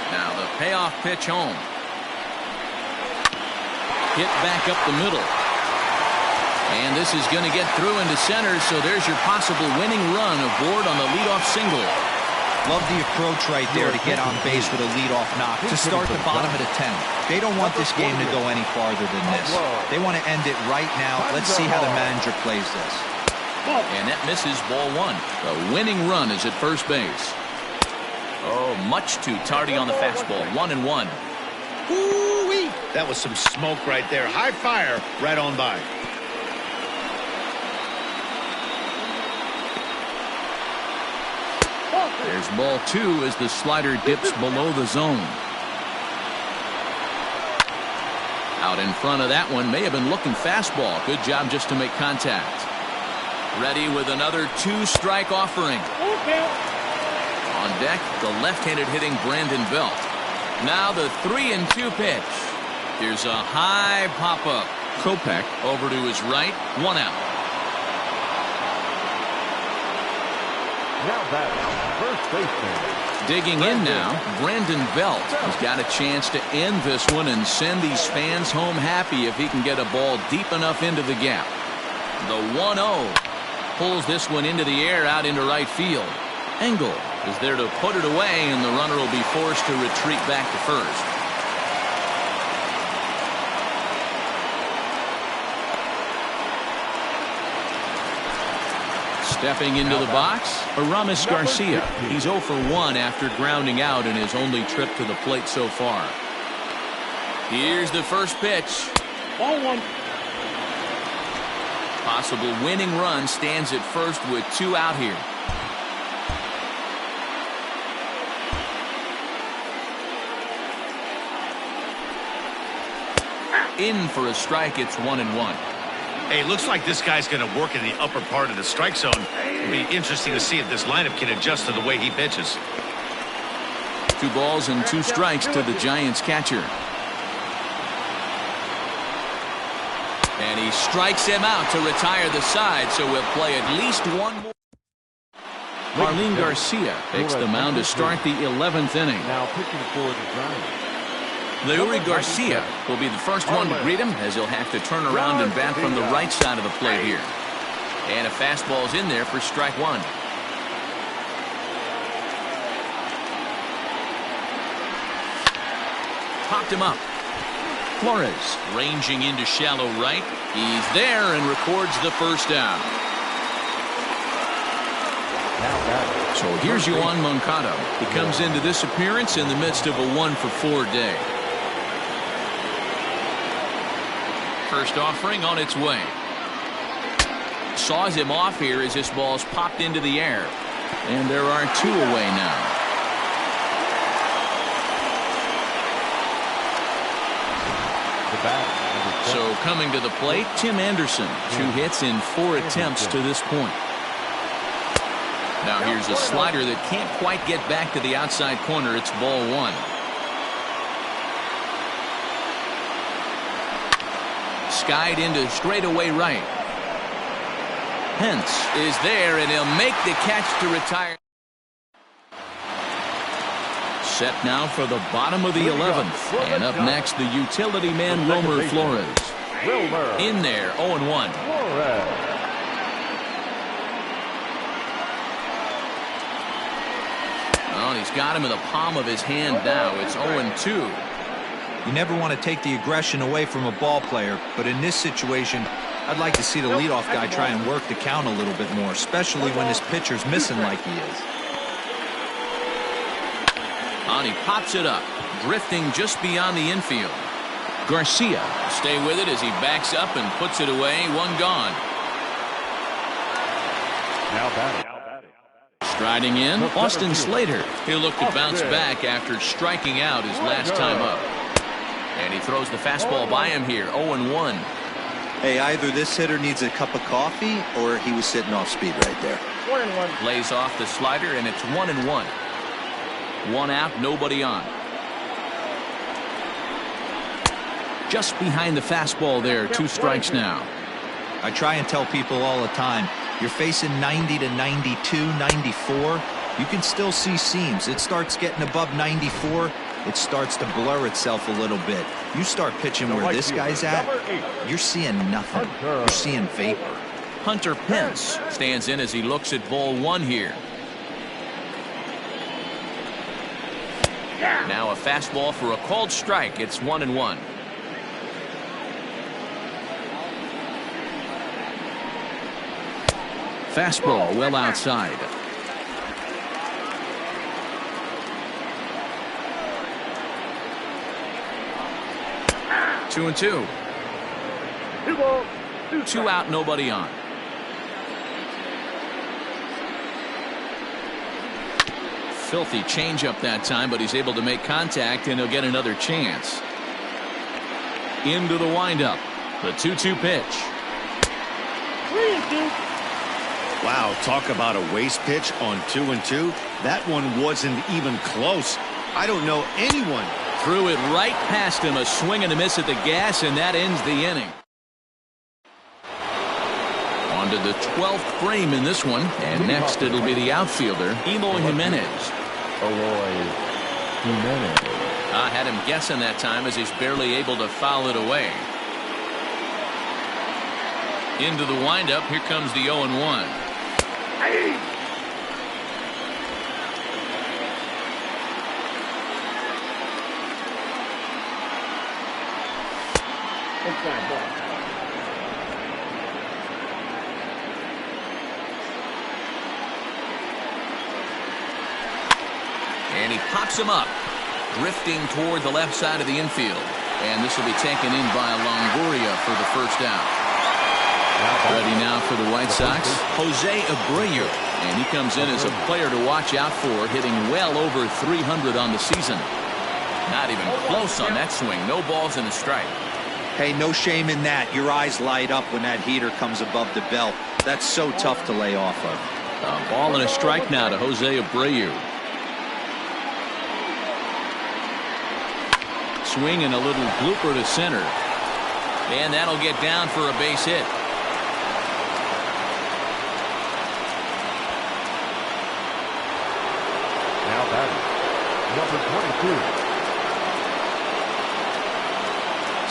Now the payoff pitch home. Hit back up the middle. And this is going to get through into center, so there's your possible winning run aboard on the leadoff single. Love the approach right there to get on base with a leadoff knock to start the bottom of the 10th. They don't want this game to go any farther than this. They want to end it right now. Let's see how the manager plays this. And that misses, ball 1. The winning run is at first base. Oh, much too tardy on the fastball. 1-1. Ooh-wee. That was some smoke right there. High fire right on by. There's ball 2 as the slider dips below the zone. Out in front of that one, may have been looking fastball. Good job just to make contact. Ready with another 2-strike offering. On deck, the left-handed hitting Brandon Belt. Now the 3-2 pitch. Here's a high pop-up. Kopech over to his right. 1 out. Now batting, first baseman. Digging in now, Brandon Belt has got a chance to end this one and send these fans home happy if he can get a ball deep enough into the gap. The 1-0 pulls this one into the air out into right field. Engel is there to put it away, and the runner will be forced to retreat back to first. Stepping into the box, Aramis Garcia. He's 0 for 1 after grounding out in his only trip to the plate so far. Here's the first pitch. Ball 1. Possible winning run stands at first with 2 out here. In for a strike. It's 1-1. Hey, looks like this guy's going to work in the upper part of the strike zone. It'll be interesting to see if this lineup can adjust to the way he pitches. 2 balls and 2 strikes to the Giants catcher. And he strikes him out to retire the side, so we'll play at least one more. Marlene Garcia takes the mound to start the 11th inning. Now pitching for the Giants. Leury Garcia will be the first one to greet him, as he'll have to turn around and bat from the right side of the plate here. And a fastball's in there for strike 1. Popped him up. Flores ranging into shallow right. He's there and records the first down. So here's Yoan Moncada. He comes into this appearance in the midst of a 1-for-4 day. First offering on its way. Saws him off here as this ball's popped into the air. And there are 2 away now. So coming to the plate, Tim Anderson. 2 hits in 4 attempts to this point. Now here's a slider that can't quite get back to the outside corner. It's ball 1. Skied into straightaway right. Hence is there, and he'll make the catch to retire. Set now for the bottom of the 11th. And up next, the utility man, Wilmer Flores. In there, 0-1. Oh, he's got him in the palm of his hand now. It's 0-2. You never want to take the aggression away from a ball player, but in this situation, I'd like to see the leadoff guy try and work the count a little bit more, especially when his pitcher's missing like he is. And he pops it up, drifting just beyond the infield. Garcia stay with it as he backs up and puts it away. One gone. Now batting. Striding in, Austin Slater. He'll look to bounce back after striking out his last time up. And he throws the fastball by him here, 0-1. Hey, either this hitter needs a cup of coffee or he was sitting off speed right there. 1-1. Lays off the slider, and it's 1-1. One out, nobody on. Just behind the fastball there, 2 strikes now. I try and tell people all the time, you're facing 90 to 92, 94. You can still see seams. It starts getting above 94. It starts to blur itself a little bit. You start pitching where this guy's at, you're seeing nothing. You're seeing vapor. Hunter Pence stands in as he looks at ball 1 here. Now a fastball for a called strike. It's 1-1. Fastball well outside. Two and two. 2 balls, 2 2 out, nobody on. Filthy changeup that time, but he's able to make contact, and he'll get another chance. Into the windup. The 2-2 pitch. 3-2. Wow, talk about a waste pitch on 2-2. That one wasn't even close. I don't know anyone. Threw it right past him, a swing and a miss at the gas, and that ends the inning. On to the 12th frame in this one, and next it'll be the outfielder, Eloy Jimenez. I had him guessing that time as he's barely able to foul it away. Into the windup, here comes the 0-1. Inside ball. And he pops him up, drifting toward the left side of the infield. And this will be taken in by Longoria for the first out. Ready now for the White Sox, Jose Abreu. And he comes in as a player to watch out for, hitting well over 300 on the season. Not even close on that swing. No balls and a strike. Hey, no shame in that. Your eyes light up when that heater comes above the belt. That's so tough to lay off of. A ball and a strike now to Jose Abreu. Swing and a little blooper to center. And that'll get down for a base hit. Now batting. Number 22.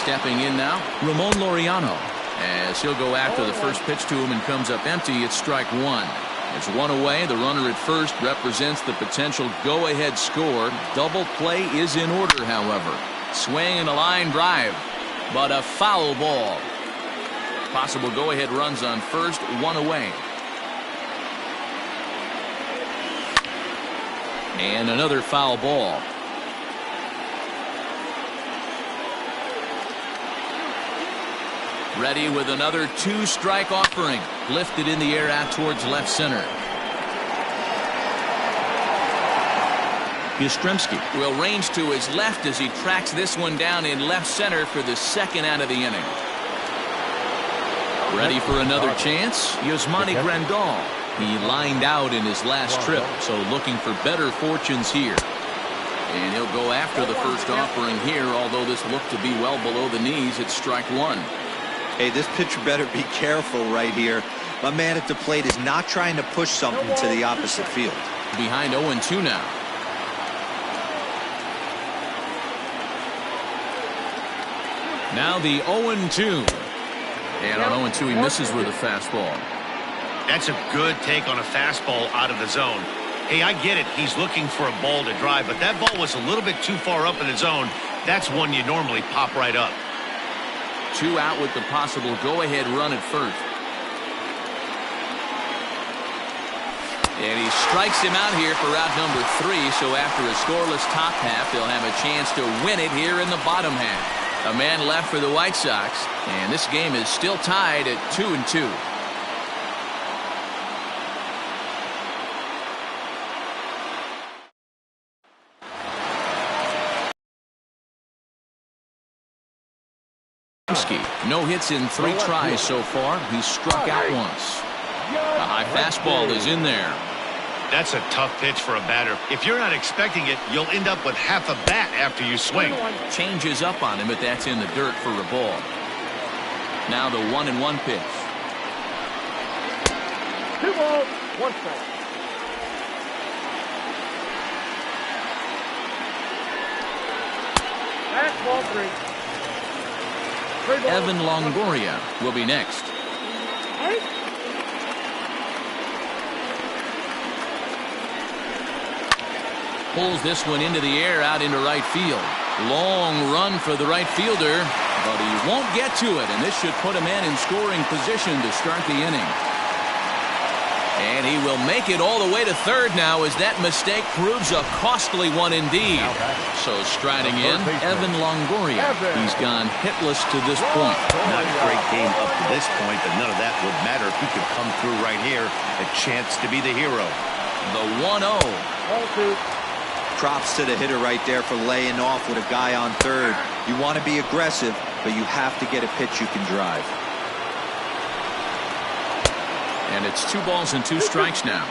Stepping in now, Ramon Laureano. As he'll go after the first pitch to him and comes up empty, it's strike 1. It's 1 away. The runner at first represents the potential go-ahead score. Double play is in order, however. Swing and a line drive, but a foul ball. Possible go-ahead runs on first, 1 away. And another foul ball. Ready with another 2-strike offering. Lifted in the air out towards left center. Yastrzemski will range to his left as he tracks this one down in left center for the second out of the inning. Ready for another chance? Yasmani Grandal. He lined out in his last trip, so looking for better fortunes here. And he'll go after the first offering here, although this looked to be well below the knees. It's strike 1. Hey, this pitcher better be careful right here. My man at the plate is not trying to push something to the opposite field. Behind 0-2 now. Now the 0-2. And on 0-2 he misses with a fastball. That's a good take on a fastball out of the zone. Hey, I get it. He's looking for a ball to drive, but that ball was a little bit too far up in the zone. That's one you normally pop right up. 2 out with the possible go-ahead run at first. And he strikes him out here for out number 3. So after a scoreless top half, they'll have a chance to win it here in the bottom half. A man left for the White Sox, and this game is still tied at 2-2. No hits in 3 tries so far. He's struck out once. A high fastball is in there. That's a tough pitch for a batter. If you're not expecting it, you'll end up with half a bat after you swing. Changes up on him, but that's in the dirt for a ball. Now the 1-1 pitch. 2 balls, 1 strike. Fastball 3. Evan Longoria will be next. Pulls this one into the air out into right field. Long run for the right fielder, but he won't get to it, and this should put a man in scoring position to start the inning. And he will make it all the way to third now as that mistake proves a costly one indeed. So striding in, Evan Longoria. He's gone hitless to this point. Not a great game up to this point, but none of that would matter if he could come through right here. A chance to be the hero. The 1-0. Props to the hitter right there for laying off with a guy on third. You want to be aggressive, but you have to get a pitch you can drive. And it's 2 balls and 2 strikes now.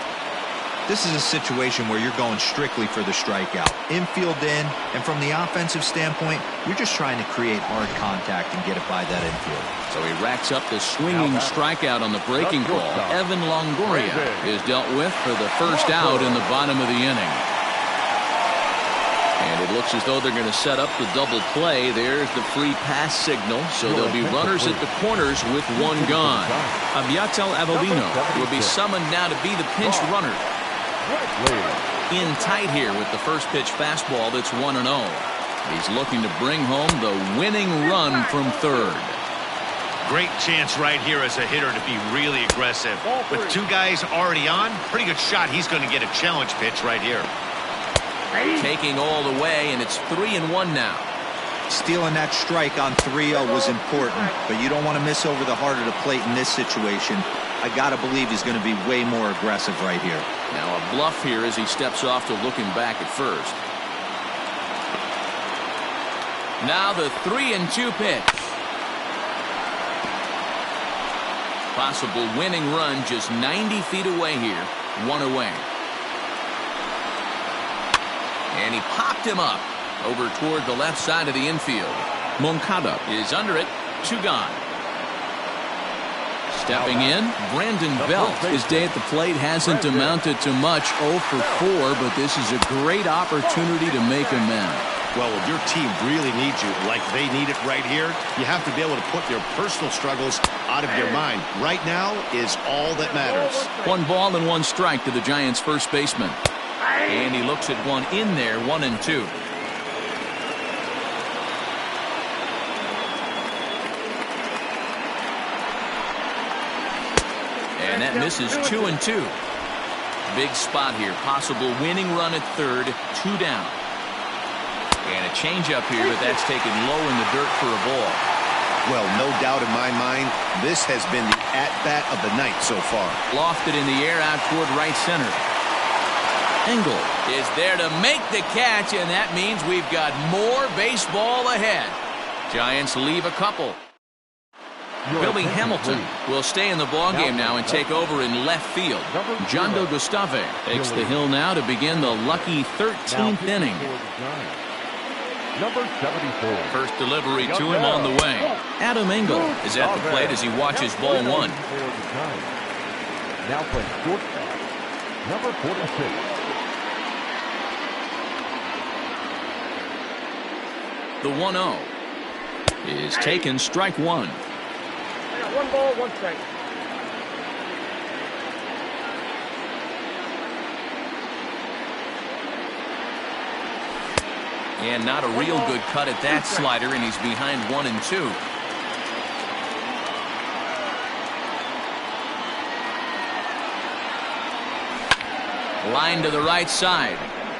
This is a situation where you're going strictly for the strikeout. Infield in, and from the offensive standpoint, you're just trying to create hard contact and get it by that infield. So he racks up the swinging strikeout on the breaking ball. Evan Longoria is dealt with for the first out in the bottom of the inning. And it looks as though they're going to set up the double play. There's the free pass signal. So there'll be runners at the corners with 1 gone. Aviatel Avelino will be summoned now to be the pinch runner. In tight here with the first pitch fastball that's 1-0. He's looking to bring home the winning run from third. Great chance right here as a hitter to be really aggressive. With 2 guys already on, pretty good shot. He's going to get a challenge pitch right here. Taking all the way, and it's 3-1 now. Stealing that strike on 3-0 was important, but you don't want to miss over the heart of the plate in this situation. I got to believe he's going to be way more aggressive right here. Now a bluff here as he steps off to looking back at first. Now the 3-2 pitch. Possible winning run just 90 feet away here. 1 away. And he popped him up over toward the left side of the infield. Moncada is under it. 2 gone. Stepping in, Brandon Belt. His day at the plate hasn't amounted to much. 0 for 4, but this is a great opportunity to make amends. Well, if your team really needs you, like they need it right here, you have to be able to put your personal struggles out of your mind. Right now is all that matters. 1 ball and 1 strike to the Giants' first baseman. And he looks at one in there, 1-2. And that misses 2-2. Big spot here. Possible winning run at third. 2 down. And a changeup here, but that's taken low in the dirt for a ball. Well, no doubt in my mind, this has been the at-bat of the night so far. Lofted in the air out toward right center. Engel is there to make the catch, and that means we've got more baseball ahead. Giants leave a couple. Billy Hamilton will stay in the ballgame now and take over in left field. Jondo Gustave takes the hill now to begin the lucky 13th inning. Number 74. First delivery to him on the way. Adam Engel is at the plate as he watches ball 1. Now playing shortstop, number 46. The 1-0 is taken, strike 1. I got 1 ball, 1 strike. And not a real good cut at that slider, and he's behind 1-2. Line to the right side,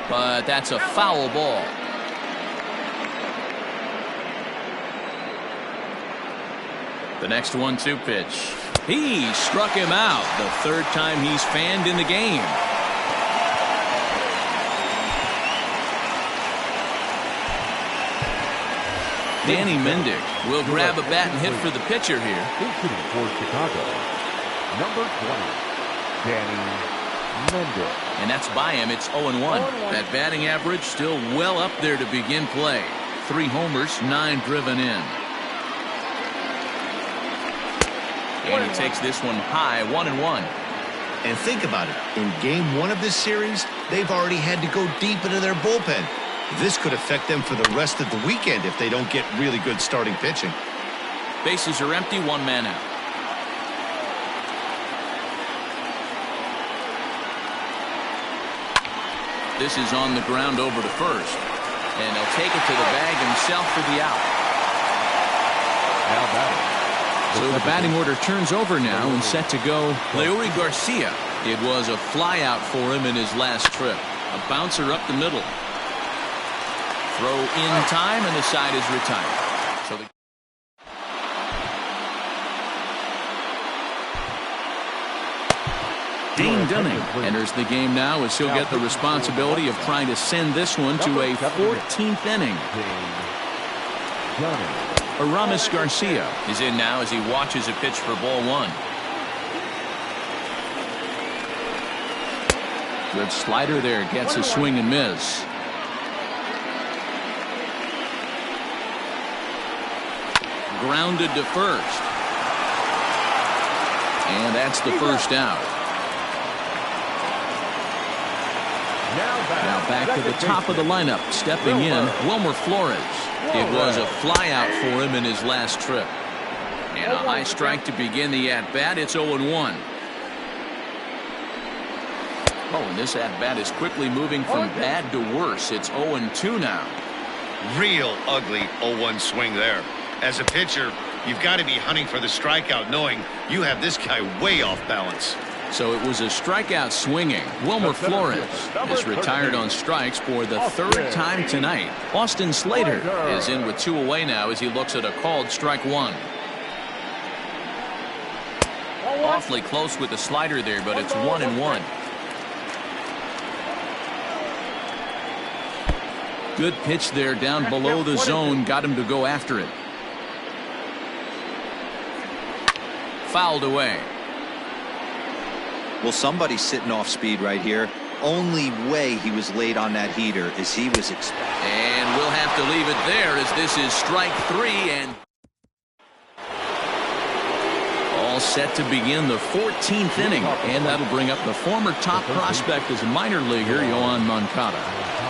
but that's a foul ball. The next 1-2 pitch. He struck him out. The third time he's fanned in the game. Danny Mendick will grab a bat and hit for the pitcher here. Hitting for Chicago, number 20, Danny Mendick. And that's by him. It's 0-1. That batting average still well up there to begin play. 3 homers, 9 driven in. And he takes this one high, 1-1. And think about it. In game 1 of this series, they've already had to go deep into their bullpen. This could affect them for the rest of the weekend if they don't get really good starting pitching. Bases are empty, 1 man out. This is on the ground over to first. And he'll take it to the bag himself for the out. Now batting. So the batting order turns over now and set to go. Leury Garcia. It was a fly out for him in his last trip. A bouncer up the middle. Throw in time, and the side is retired. So Dane Dunning enters the game now as he'll get the responsibility of trying to send this one to a 14th inning. Aramis Garcia is in now as he watches a pitch for ball 1. Good slider there, gets a swing and miss. Grounded to first. And that's the first out. Now back to the top of the lineup. Stepping in, Wilmer Flores. It was a fly out for him in his last trip. And a high strike to begin the at-bat. It's 0-1. Oh, and this at-bat is quickly moving from bad to worse. It's 0-2 now. Real ugly 0-1 swing there. As a pitcher, you've got to be hunting for the strikeout, knowing you have this guy way off balance. So it was a strikeout swinging. Wilmer Flores is retired on strikes for the 3rd time tonight. Austin Slater is in with 2 away now as he looks at a called strike 1. Awfully close with the slider there, but it's 1-1. Good pitch there down below the zone. Got him to go after it. Fouled away. Well, somebody's sitting off speed right here. Only way he was late on that heater is he was expecting. And we'll have to leave it there as this is strike 3 and all set to begin the 14th inning. And that'll bring up the former top prospect as a minor leaguer, Yohan Moncada.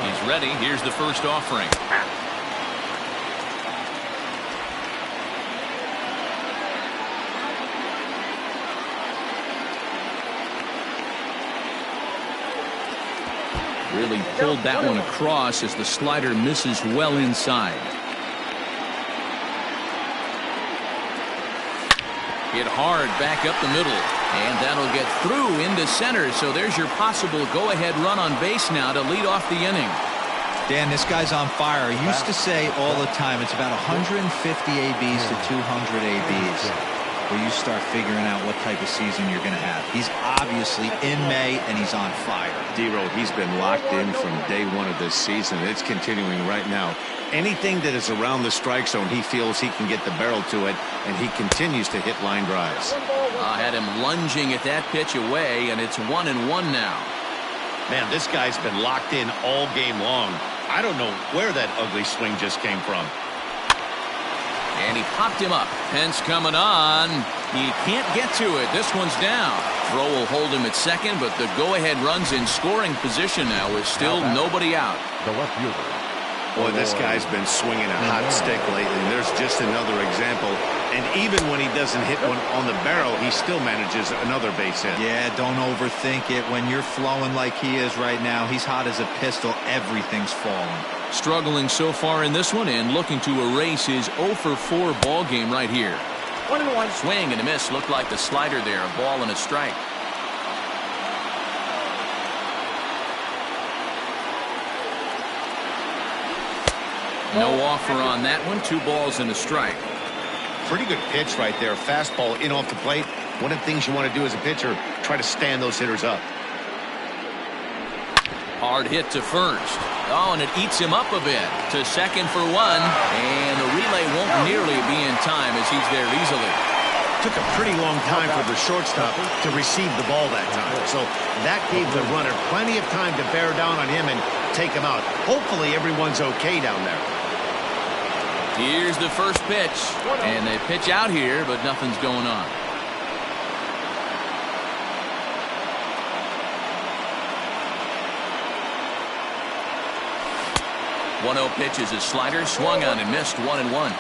He's ready. Here's the first offering. Really pulled that one across as the slider misses well inside. Hit hard back up the middle. And that'll get through into center. So there's your possible go-ahead run on base now to lead off the inning. Dan, this guy's on fire. I used to say all the time it's about 150 ABs to 200 ABs where you start figuring out what type of season you're going to have. He's obviously in May, and he's on fire. D-Row, he's been locked in from day 1 of this season. It's continuing right now. Anything that is around the strike zone, he feels he can get the barrel to it, and he continues to hit line drives. Had him lunging at that pitch away, and it's 1-1 now. Man, this guy's been locked in all game long. I don't know where that ugly swing just came from. And he popped him up. Pence coming on. He can't get to it. This one's down. Throw will hold him at second, but the go-ahead run's in scoring position now with still nobody out. The left fielder. Boy, this guy's been swinging a hot stick lately. There's just another example. And even when he doesn't hit one on the barrel, he still manages another base hit. Yeah, don't overthink it. When you're flowing like he is right now, he's hot as a pistol. Everything's falling. Struggling so far in this one and looking to erase his 0-for-4 ball game right here. 1-1. Swing and a miss. Looked like the slider there. A ball and a strike. No offer on that one. 2 balls and a strike. Pretty good pitch right there. Fastball in off the plate. One of the things you want to do as a pitcher, try to stand those hitters up. Hard hit to first. Oh, and it eats him up a bit. To second for 1. And the relay won't nearly be in time as he's there easily. Took a pretty long time for the shortstop to receive the ball that time. So that gave the runner plenty of time to bear down on him and take him out. Hopefully everyone's okay down there. Here's the first pitch. And they pitch out here, but nothing's going on. 1-0 pitch is a slider, swung on and missed. 1-1.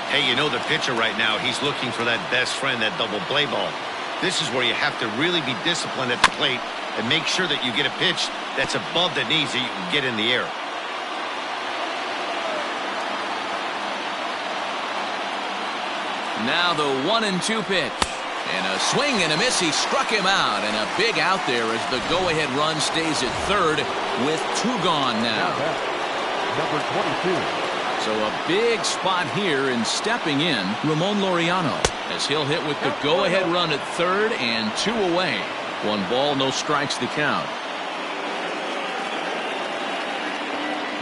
Hey, you know the pitcher right now, he's looking for that best friend, that double play ball. This is where you have to really be disciplined at the plate and make sure that you get a pitch that's above the knees that you can get in the air. Now the 1-2 pitch. And a swing and a miss. He struck him out. And a big out there as the go-ahead run stays at third with 2 gone now. Number 22. So a big spot here, and stepping in, Ramon Laureano, as he'll hit with the go-ahead run at third and 2 away. 1 ball, no strikes the count.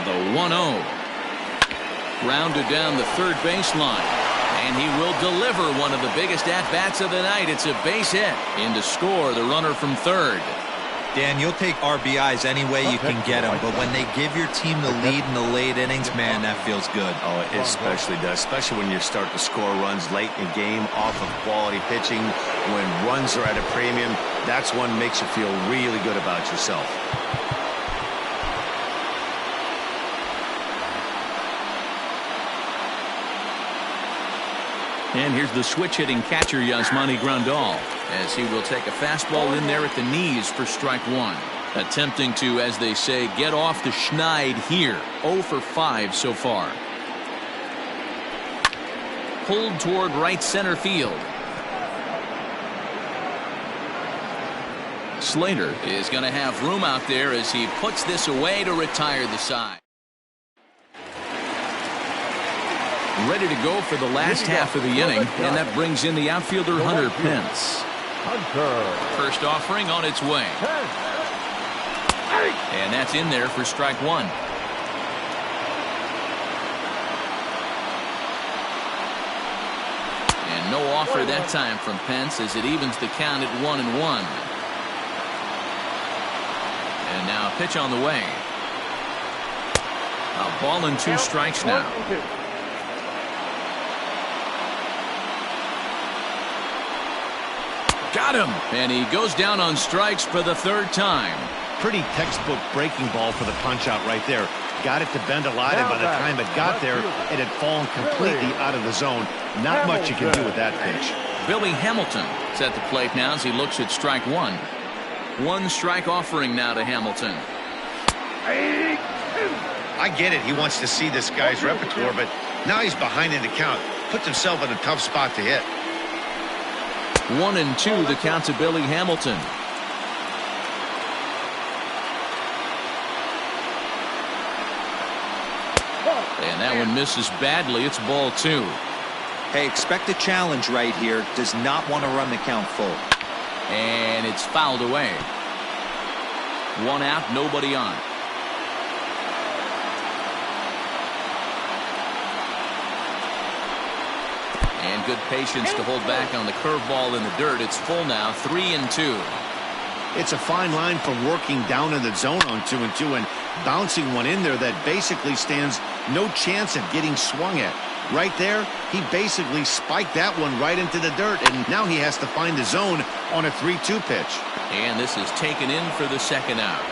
The 1-0. Grounded down the third baseline. And he will deliver one of the biggest at-bats of the night. It's a base hit. In to score the runner from third. Dan, you'll take RBIs any way you can get them, but when they give your team the lead in the late innings, man, that feels good. Oh, it especially does, especially when you start to score runs late in the game off of quality pitching. When runs are at a premium, that's one makes you feel really good about yourself. And here's the switch-hitting catcher, Yasmani Grandal, as he will take a fastball in there at the knees for strike 1. Attempting to, as they say, get off the schneid here. 0 for 5 so far. Pulled toward right center field. Slater is going to have room out there as he puts this away to retire the side. Ready to go for the last half of the inning, and that brings in the outfielder Hunter Pence. First offering on its way. And that's in there for strike 1. And no offer that time from Pence as it evens the count at 1-1. And now a pitch on the way. A ball and 2 strikes now. Got him, and he goes down on strikes for the 3rd time. Pretty textbook breaking ball for the punch out right there. Got it to bend a lot, and by the time it got there, it had fallen completely out of the zone. Not much you can do with that pitch. Billy Hamilton is at the plate now as he looks at strike 1. 1 strike offering now to Hamilton. I get it. He wants to see this guy's repertoire, but now he's behind in the count. Puts himself in a tough spot to hit. 1-2 the count to Billy Hamilton. And that one misses badly. It's ball 2. Hey, expect a challenge right here. Does not want to run the count full. And it's fouled away. 1 out, nobody on. And good patience to hold back on the curveball in the dirt. It's full now, 3-2. It's a fine line for working down in the zone on 2-2 and bouncing one in there that basically stands no chance at getting swung at. Right there, he basically spiked that one right into the dirt, and now he has to find the zone on a 3-2 pitch. And this is taken in for the 2nd out.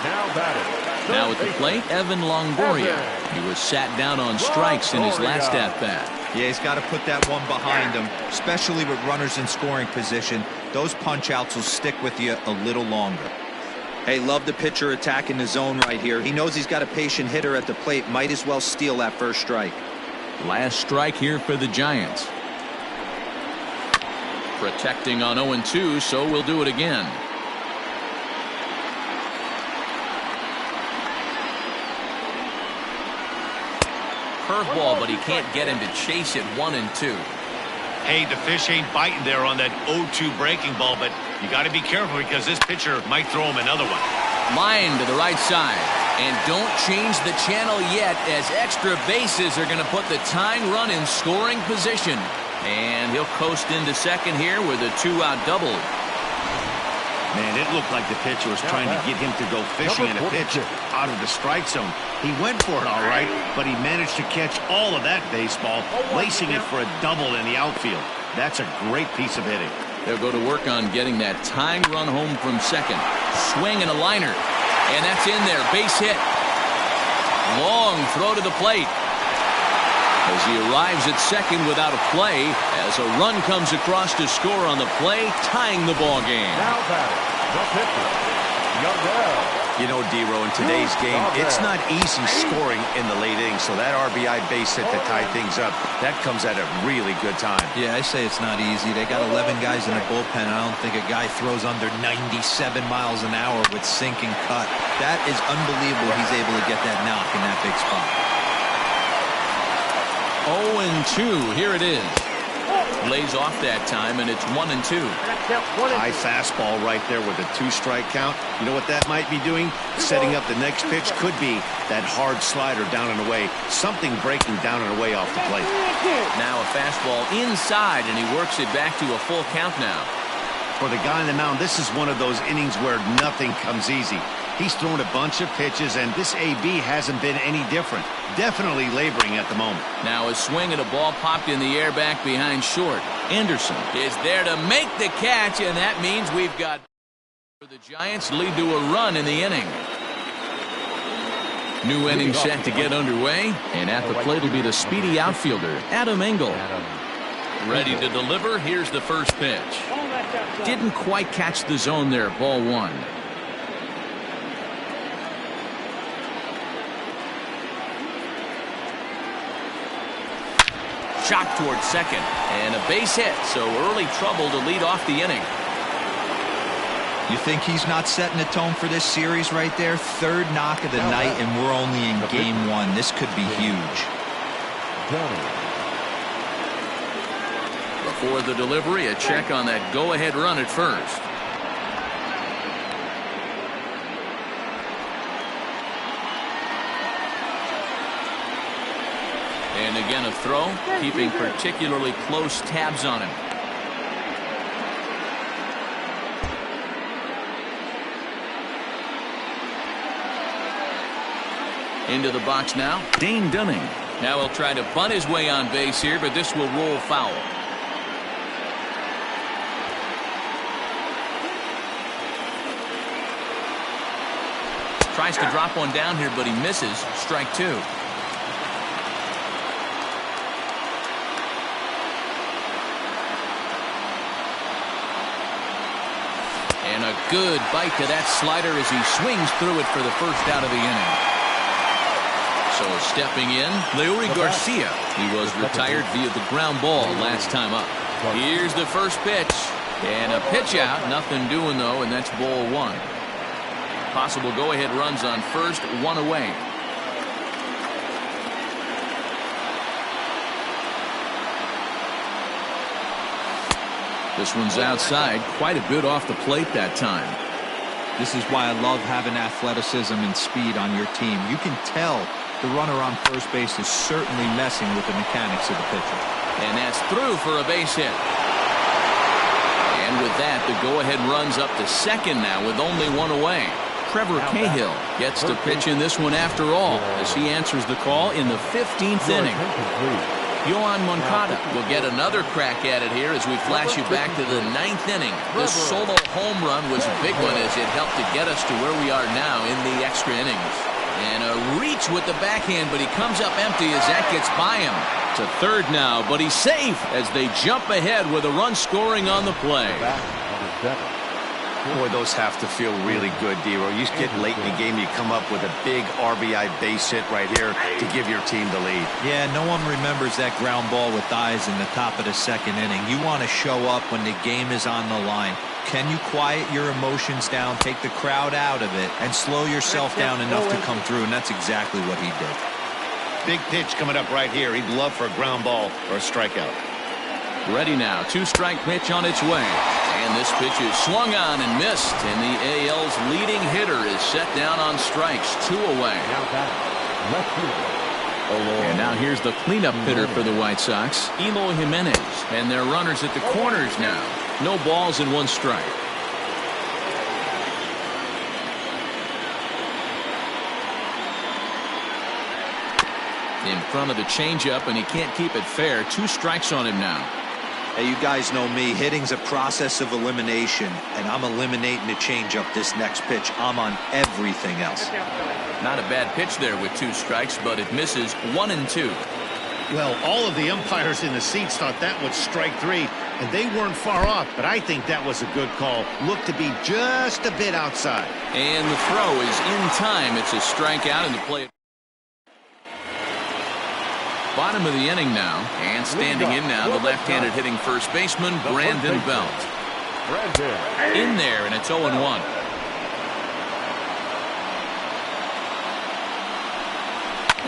Now batting. Now at the plate, Evan Longoria. He was sat down on strikes in his last at-bat. Yeah, he's got to put that one behind him, especially with runners in scoring position. Those punch-outs will stick with you a little longer. Hey, love the pitcher attacking the zone right here. He knows he's got a patient hitter at the plate. Might as well steal that first strike. Last strike here for the Giants. Protecting on 0-2, so we'll do it again. curveball, but he can't get him to chase it 1-2. Hey, the fish ain't biting there on that 0-2 breaking ball, but you got to be careful because this pitcher might throw him another one. Line to the right side. And don't change the channel yet, as extra bases are going to put the tying run in scoring position. And he'll coast into second here with a 2-out double. Man, it looked like the pitcher was trying to get him to go fishing in a pitch out of the strike zone. He went for it all right, but he managed to catch all of that baseball, lacing it for a double in the outfield. That's a great piece of hitting. They'll go to work on getting that tying run home from second. Swing and a liner. And that's in there. Base hit. Long throw to the plate. As he arrives at second without a play, as a run comes across to score on the play, tying the ball game. Now batting, the pitcher, Yungel. You know, D-Row, in today's game, it's not easy scoring in the late innings, so that RBI base hit to tie things up, that comes at a really good time. Yeah, I say it's not easy. They got 11 guys in the bullpen. I don't think a guy throws under 97 miles an hour with sink and cut. That is unbelievable he's able to get that knock in that big spot. 0-2, here it is. Lays off that time, and it's 1-2. High fastball right there with a 2-strike count. You know what that might be doing? Setting up the next pitch could be that hard slider down and away. Something breaking down and away off the plate. Now a fastball inside, and he works it back to a full count now. For the guy on the mound, this is one of those innings where nothing comes easy. He's thrown a bunch of pitches, and this AB hasn't been any different. Definitely laboring at the moment. Now a swing and a ball popped in the air back behind short. Anderson is there to make the catch, and that means we've got the Giants lead to a run in the inning. New inning set to get underway, and at the plate will be the speedy outfielder, Adam Engel. Ready to deliver. Here's the first pitch. Didn't quite catch the zone there. Ball one. Shot towards second, and a base hit, so early trouble to lead off the inning. You think he's not setting the tone for this series right there? Third knock of the night, and we're only in game one. This could be huge. Before the delivery, a check on that go-ahead run at first. And again a throw, keeping particularly close tabs on him. Into the box now, Dane Dunning. Now he'll try to bunt his way on base here, but this will roll foul. Tries to drop one down here, but he misses. Strike two. And a good bite to that slider as he swings through it for the first out of the inning. So stepping in, Leury Garcia. He was retired via the ground ball last time up. Here's the first pitch. And a pitch out. Nothing doing, though, and that's ball one. Possible go-ahead runs on first, one away. This one's outside, quite a bit off the plate that time. This is why I love having athleticism and speed on your team. You can tell the runner on first base is certainly messing with the mechanics of the pitcher. And that's through for a base hit. And with that, the go-ahead runs up to second now with only one away. Trevor Cahill gets to pitch in this one after all, as he answers the call in the 15th inning. Yohan Moncada will get another crack at it here as we flash you back to the 9th inning. This solo home run was a big one as it helped to get us to where we are now in the extra innings. And a reach with the backhand, but he comes up empty as that gets by him. To third now, but he's safe as they jump ahead with a run scoring on the play. Boy, those have to feel really good, D-Row. You get late in the game, you come up with a big RBI base hit right here to give your team the lead. Yeah, no one remembers that ground ball with eyes in the top of the second inning. You want to show up when the game is on the line. Can you quiet your emotions down, take the crowd out of it, and slow yourself down enough to come through? And that's exactly what he did. big pitch coming up right here. He'd love for a ground ball or a strikeout. Ready now. 2-strike pitch on its way. And this pitch is swung on and missed. And the AL's leading hitter is set down on strikes. 2 away. Now back, left fielder. And now here's the cleanup hitter for the White Sox, Eloy Jimenez. And their runners at the corners now. No balls and 1 strike. In front of the changeup, and he can't keep it fair. 2 strikes on him now. Hey, you guys know me. Hitting's a process of elimination, and I'm eliminating the changeup this next pitch. I'm on everything else. Not a bad pitch there with 2 strikes, but it misses 1 and 2. Well, all of the umpires in the seats thought that was strike 3, and they weren't far off, but I think that was a good call. Looked to be just a bit outside. And the throw is in time. It's a strikeout in the play. Bottom of the inning now, and standing in now, the left-handed hitting first baseman, Brandon Belt. In there, and it's 0-1.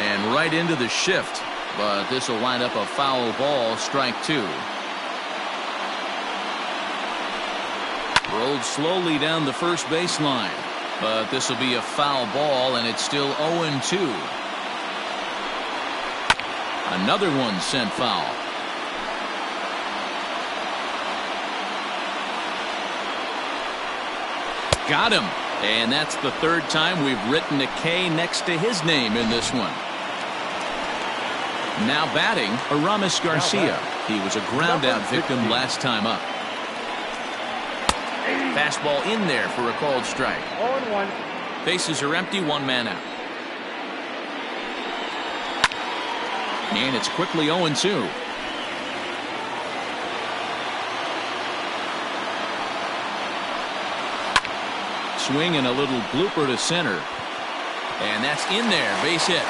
And right into the shift, but this will wind up a foul ball, strike 2. Rolled slowly down the first baseline, but this will be a foul ball, and it's still 0-2. Another one sent foul. Got him. And that's the 3rd time we've written a K next to his name in this one. Now batting, Aramis Garcia. He was a ground out victim last time up. Fastball in there for a called strike. 0-1. Bases are empty, 1 man out. And it's quickly 0-2. Swing and a little blooper to center. And that's in there. Base hit.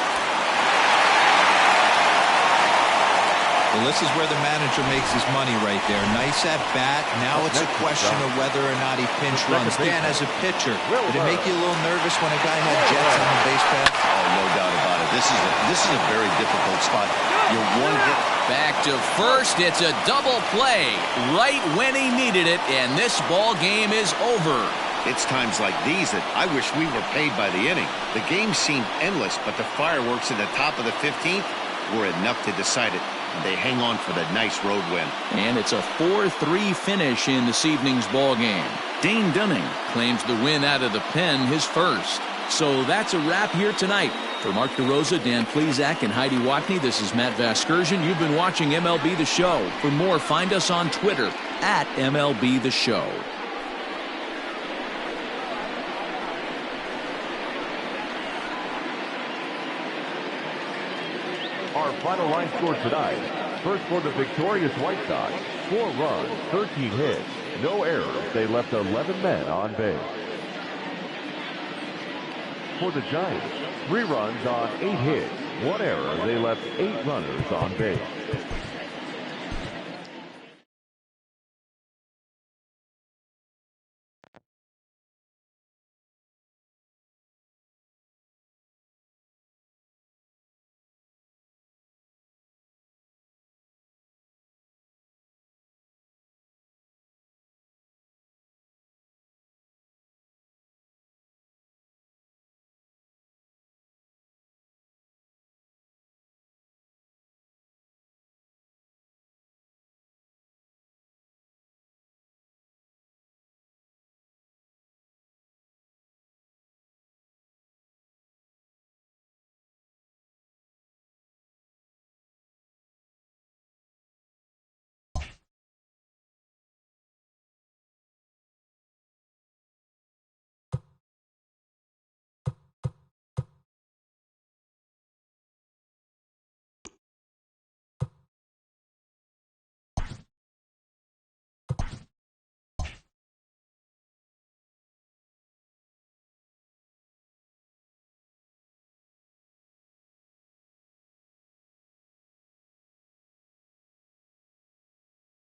Well, this is where the manager makes his money right there. Nice at bat. Now it's a question of whether or not he pinch runs. Dan, as a pitcher, did it make you a little nervous when a guy had jets on the base path? Oh, no doubt about it. This is a very difficult spot. You're 1 hit. Back to first. It's a double play right when he needed it, and this ball game is over. It's times like these that I wish we were paid by the inning. The game seemed endless, but the fireworks at the top of the 15th were enough to decide it. And they hang on for the nice road win. And it's a 4-3 finish in this evening's ball game. Dane Dunning claims the win out of the pen, his first. So that's a wrap here tonight. For Mark DeRosa, Dan Plesac, and Heidi Watney, this is Matt Vasgersian. You've been watching MLB The Show. For more, find us on Twitter at MLB The Show. Our final line score tonight. First for the victorious White Sox, 4 runs, 13 hits, no errors. They left 11 men on base. For the Giants, 3 runs on 8 hits, 1 error. They left 8 runners on base.